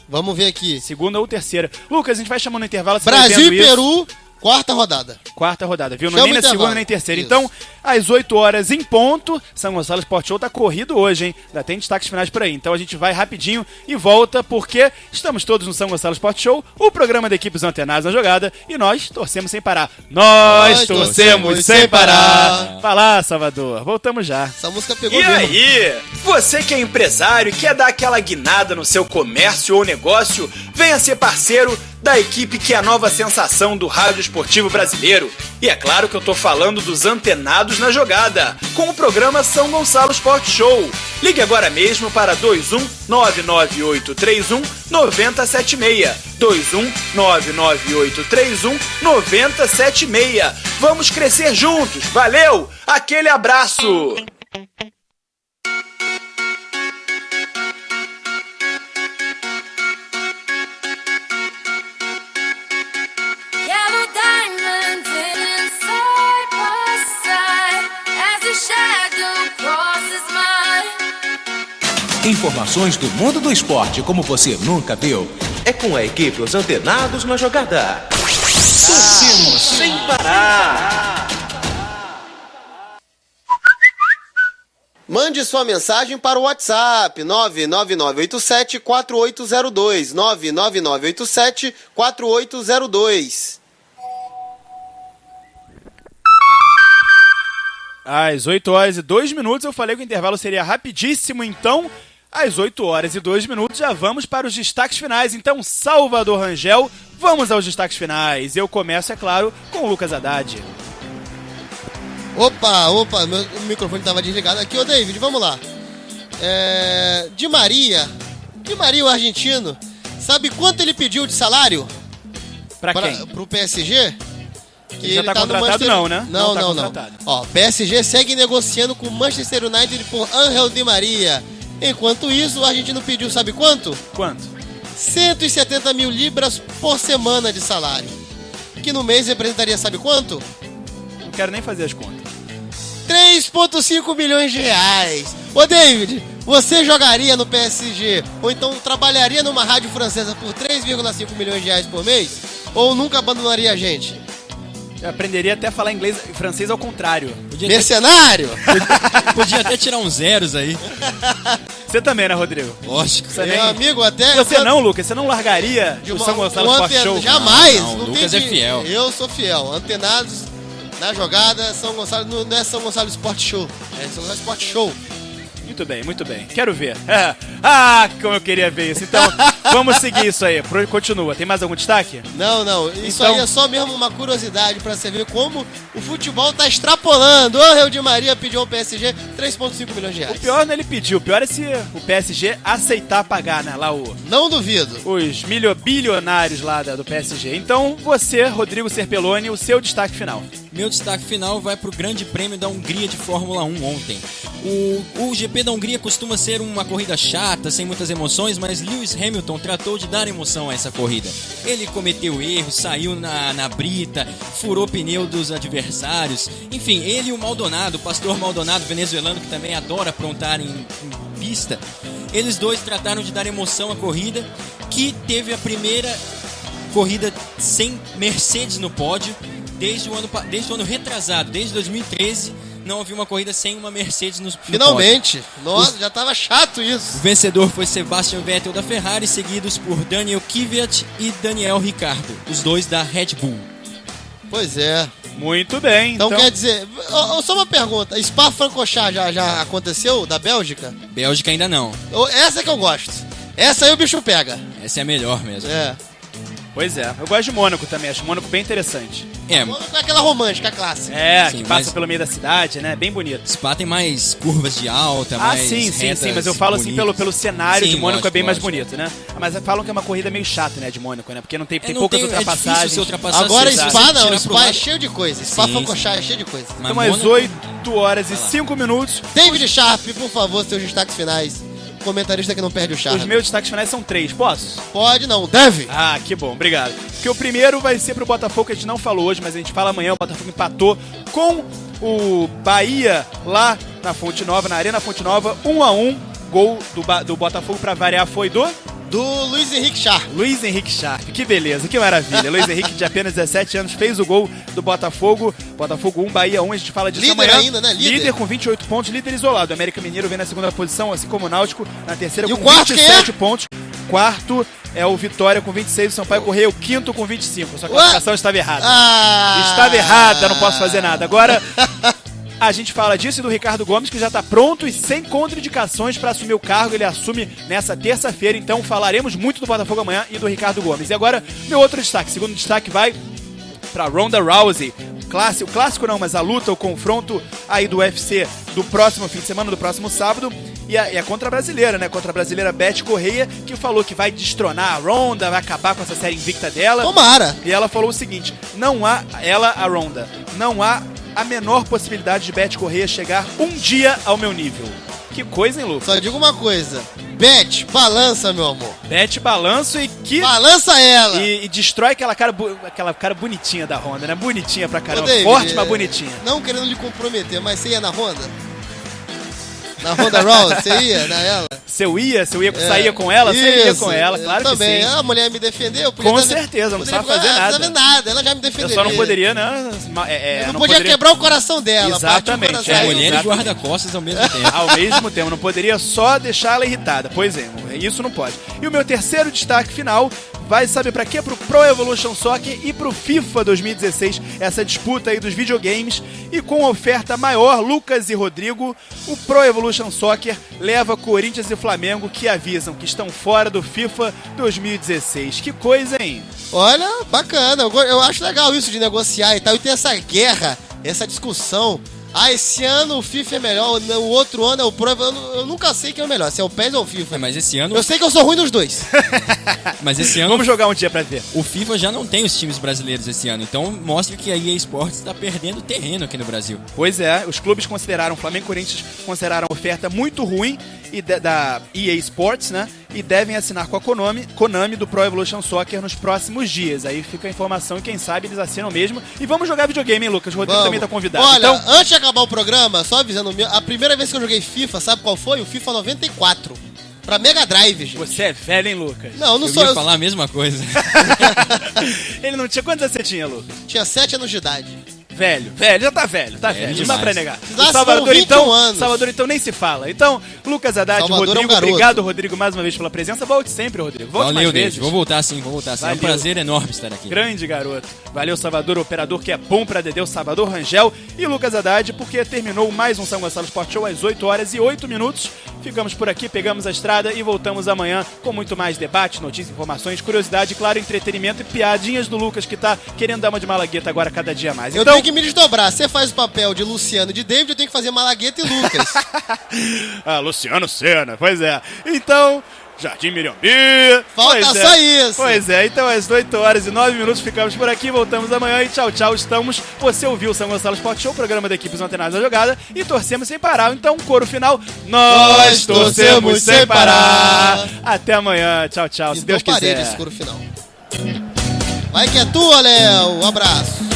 Vamos ver aqui. Segunda ou terceira. Lucas, a gente vai chamando no intervalo. Você vai Brasil vendo e isso. Peru, quarta rodada. Quarta rodada, viu? Chama Nem o na intervalo. segunda nem terceira. Isso. Então, às 8 horas em ponto, São Gonçalo Sport Show tá corrido hoje, hein? Ainda tem destaques finais por aí. Então a gente vai rapidinho e volta, porque estamos todos no São Gonçalo Sport Show, o programa da equipe Os Antenados na jogada, e nós torcemos sem parar. Nós torcemos sem parar. Vai lá, Salvador. Voltamos já. Essa música pegou E mesmo. aí, você que é empresário e quer dar aquela guinada no seu comércio ou negócio, venha ser parceiro da equipe que é a nova sensação do rádio esportivo brasileiro. E é claro que eu tô falando dos Antenados na Jogada, com o programa São Gonçalo Sport Show. Ligue agora mesmo para 21998319076. 21998319076. Vamos crescer juntos. Valeu! Aquele abraço! Yellow diamonds hidden side by side as the shadow crosses mine. Informações do mundo do esporte como você nunca viu. É com a equipe Os Antenados na Jogada. Torcemos sem parar. Mande sua mensagem para o WhatsApp 99987-4802. 99987-4802. Às 8 horas e 2 minutos, eu falei que o intervalo seria rapidíssimo, então, às 8 horas e 2 minutos, já vamos para os destaques finais. Então, Salvador Rangel, vamos aos destaques finais. Eu começo, é claro, com o Lucas Haddad. Opa, meu microfone estava desligado. Aqui, ô David, vamos lá. Di Maria, o argentino, sabe quanto ele pediu de salário? Pra quem? Pro PSG? Que Ele já tá no contratado Manchester- não, né? Não, Não tá não. contratado. Ó, PSG segue negociando com o Manchester United por Ángel Di Maria. Enquanto isso, o argentino pediu, sabe quanto? Quanto? 170 mil libras por semana de salário. Que no mês representaria, sabe quanto? Não quero nem fazer as contas. 3,5 milhões de reais. Ô David, você jogaria no PSG? Ou então trabalharia numa rádio francesa por 3,5 milhões de reais por mês? Ou nunca abandonaria a gente? Eu aprenderia até a falar inglês e francês ao contrário. Mercenário? Podia até tirar uns zeros aí. Você também, né, Rodrigo? Lógico. Você Meu amigo, até... Você não, Lucas? Você não largaria de o uma- São Gonçalo um Sport antena- Show? Jamais. Não, o tem Lucas é de- fiel. Eu sou fiel. Antenados na jogada, São Gonçalo, não é São Gonçalo Sport Show. É São Gonçalo Sport Show. Muito bem, muito bem. Quero ver. Como eu queria ver isso. Então, vamos seguir isso aí. Continua. Tem mais algum destaque? Não. Isso Então- aí é só mesmo uma curiosidade pra você ver como o futebol tá extrapolando. O Ángel Di Maria pediu ao PSG 3,5 milhões de reais. O pior não é ele pedir. O pior é se o PSG aceitar pagar, né? Lá Não duvido. os bilionários lá do PSG. Então, você, Rodrigo Serpelloni, o seu destaque final. Meu destaque final vai para o Grande Prêmio da Hungria de Fórmula 1 ontem. O GP da Hungria costuma ser uma corrida chata, sem muitas emoções, mas Lewis Hamilton tratou de dar emoção a essa corrida. Ele cometeu erros, saiu na brita, furou pneu dos adversários. Enfim, ele e o Maldonado, o pastor Maldonado, venezuelano, que também adora aprontar em pista, eles dois trataram de dar emoção à corrida, que teve a primeira corrida sem Mercedes no pódio desde o ano retrasado, desde 2013, não havia uma corrida sem uma Mercedes no Finalmente. pódio. Nossa, já tava chato isso. O vencedor foi Sebastian Vettel da Ferrari, seguidos por Daniel Kvyat e Daniel Ricciardo, os dois da Red Bull. Pois é. Muito bem. Então quer dizer, só uma pergunta, Spa-Francorchamps já aconteceu, da Bélgica? Bélgica ainda não. Essa que eu gosto. Essa aí o bicho pega. Essa é a melhor mesmo. É. Pois é. Eu gosto de Mônaco também. Acho Mônaco bem interessante. Mônaco é aquela romântica clássica. É, Sim, que passa mas- pelo meio da cidade, né? Bem bonito. Spa tem mais curvas de alta, mais Sim, retas mas eu falo assim bonitas. pelo cenário Sim, de Mônaco é bem mais lógico. bonito, né? Mas falam que é uma corrida meio chata, né, de Mônaco, né? Porque não tem, tem não poucas tem- é difícil ultrapassagens. você ultrapassar Agora se Spa você não, tirar pro Spa é lado. cheio de coisa. Sim, Spa-Francorchamps é cheio de coisa. Mas Então às Mônaco- 8 horas e 5 minutos. David Sharp, por favor, seus destaques finais. Comentarista que não perde o charme. Os meus destaques finais são 3, posso? Pode não, deve. Ah, que bom, obrigado. Porque o primeiro vai ser pro Botafogo, que a gente não falou hoje, mas a gente fala amanhã. O Botafogo empatou com o Bahia lá na Fonte Nova, na Arena Fonte Nova, 1-1. Gol do Botafogo, pra variar, foi do Luiz Henrique Sharp. Luiz Henrique Sharp, que beleza, que maravilha. Luiz Henrique, de apenas 17 anos, fez o gol do Botafogo. Botafogo 1, Bahia 1, a gente fala disso líder amanhã. Ainda, né? Líder com 28 pontos, líder isolado. O América Mineiro vem na segunda posição, assim como o Náutico, na terceira e com o quarto 27 pontos. Quarto é o Vitória com 26, o Sampaio Correia o quinto com 25. Sua classificação estava errada. Estava errada, não posso fazer nada. Agora... A gente fala disso e do Ricardo Gomes, que já está pronto e sem contraindicações para assumir o cargo. Ele assume nessa terça-feira, então falaremos muito do Botafogo amanhã e do Ricardo Gomes. E agora, meu outro destaque. Segundo destaque vai para Ronda Rousey. O clássico não, mas a luta, o confronto aí do UFC do próximo fim de semana, do próximo sábado. E a contra a brasileira, né? Contra a brasileira Beth Correia, que falou que vai destronar a Ronda, vai acabar com essa série invicta dela. Tomara! E ela falou o seguinte, a Ronda, não há a menor possibilidade de Beth Correia chegar um dia ao meu nível. Que coisa, hein, Lucas? Só digo uma coisa. Beth, balança, meu amor. Beth, balanço e que... Balança ela! E destrói aquela cara bonitinha da Honda, né? Bonitinha pra caramba. David, Forte, mas bonitinha. Não querendo lhe comprometer, mas você ia na Honda? Na Ronda Rousey, você ia na ela? Se eu saía com ela, você ia com ela, claro que sim. Também, a mulher me defendeu. Com certeza, não precisava fazer nada. Não precisava nada, ela já me defenderia. Eu só não poderia, não poderia quebrar o coração dela. Exatamente. Mulher e guarda-costas ao mesmo tempo. Ao mesmo tempo, não poderia só deixar ela irritada. Pois é, isso não pode. E o meu terceiro destaque final vai, sabe pra quê? Pro Pro Evolution Soccer e pro FIFA 2016, essa disputa aí dos videogames. E com oferta maior, Lucas e Rodrigo, o Pro Evolution Soccer leva Corinthians e Flamengo, que avisam que estão fora do FIFA 2016. Que coisa, hein? Olha, bacana. Eu acho legal isso de negociar e tal. E tem essa guerra, essa discussão. Esse ano o FIFA é melhor, o outro ano é o Pro. Eu nunca sei quem é o melhor, se é o PES ou o FIFA. Mas esse ano... Eu sei que eu sou ruim dos dois. Mas esse ano... Vamos jogar um dia pra ver. O FIFA já não tem os times brasileiros esse ano, então mostra que a EA Sports está perdendo terreno aqui no Brasil. Pois é, os clubes consideraram, Flamengo e Corinthians consideraram a oferta muito ruim da EA Sports, né? E devem assinar com a Konami do Pro Evolution Soccer nos próximos dias. Aí fica a informação e quem sabe eles assinam mesmo. E vamos jogar videogame, hein, Lucas? O Rodrigo também tá convidado. Olha, então... antes de acabar o programa, só avisando, a primeira vez que eu joguei FIFA, sabe qual foi? O FIFA 94. Pra Mega Drive, gente. Você é velho, hein, Lucas? Não, eu não eu sou. Eu ia falar a mesma coisa. Ele não tinha... Quantos anos você tinha, Lucas? Tinha 7 anos de idade. Velho, já tá velho, não dá pra negar. Salvador, então, nem se fala. Então, Lucas Haddad, Rodrigo, obrigado, Rodrigo, mais uma vez pela presença. Volte sempre, Rodrigo. Volte mais vezes. Vou voltar sim. É um prazer enorme estar aqui. Grande garoto. Valeu, Salvador, operador que é bom pra Dedeu, Salvador Rangel e Lucas Haddad, porque terminou mais um São Gonçalo Sport Show às 8 horas e 8 minutos. Ficamos por aqui, pegamos a estrada e voltamos amanhã com muito mais debate, notícias, informações, curiosidade, claro, entretenimento e piadinhas do Lucas, que tá querendo dar uma de malagueta agora cada dia mais. Eu tenho que me desdobrar. Você faz o papel de Luciano e de David, eu tenho que fazer Malagueta e Lucas. Luciano Senna, pois é. Então, Jardim Mirambi. Falta só isso. Pois é, então às 8 horas e 9 minutos ficamos por aqui, voltamos amanhã e tchau, tchau. Você ouviu o São Gonçalo Sport Show, programa da equipe Os Antenados na Jogada, e torcemos sem parar. Então, coro final, nós torcemos sem parar. Até amanhã, tchau, tchau, se Deus quiser. Esse coro final. Vai que é tua, Léo. Um abraço.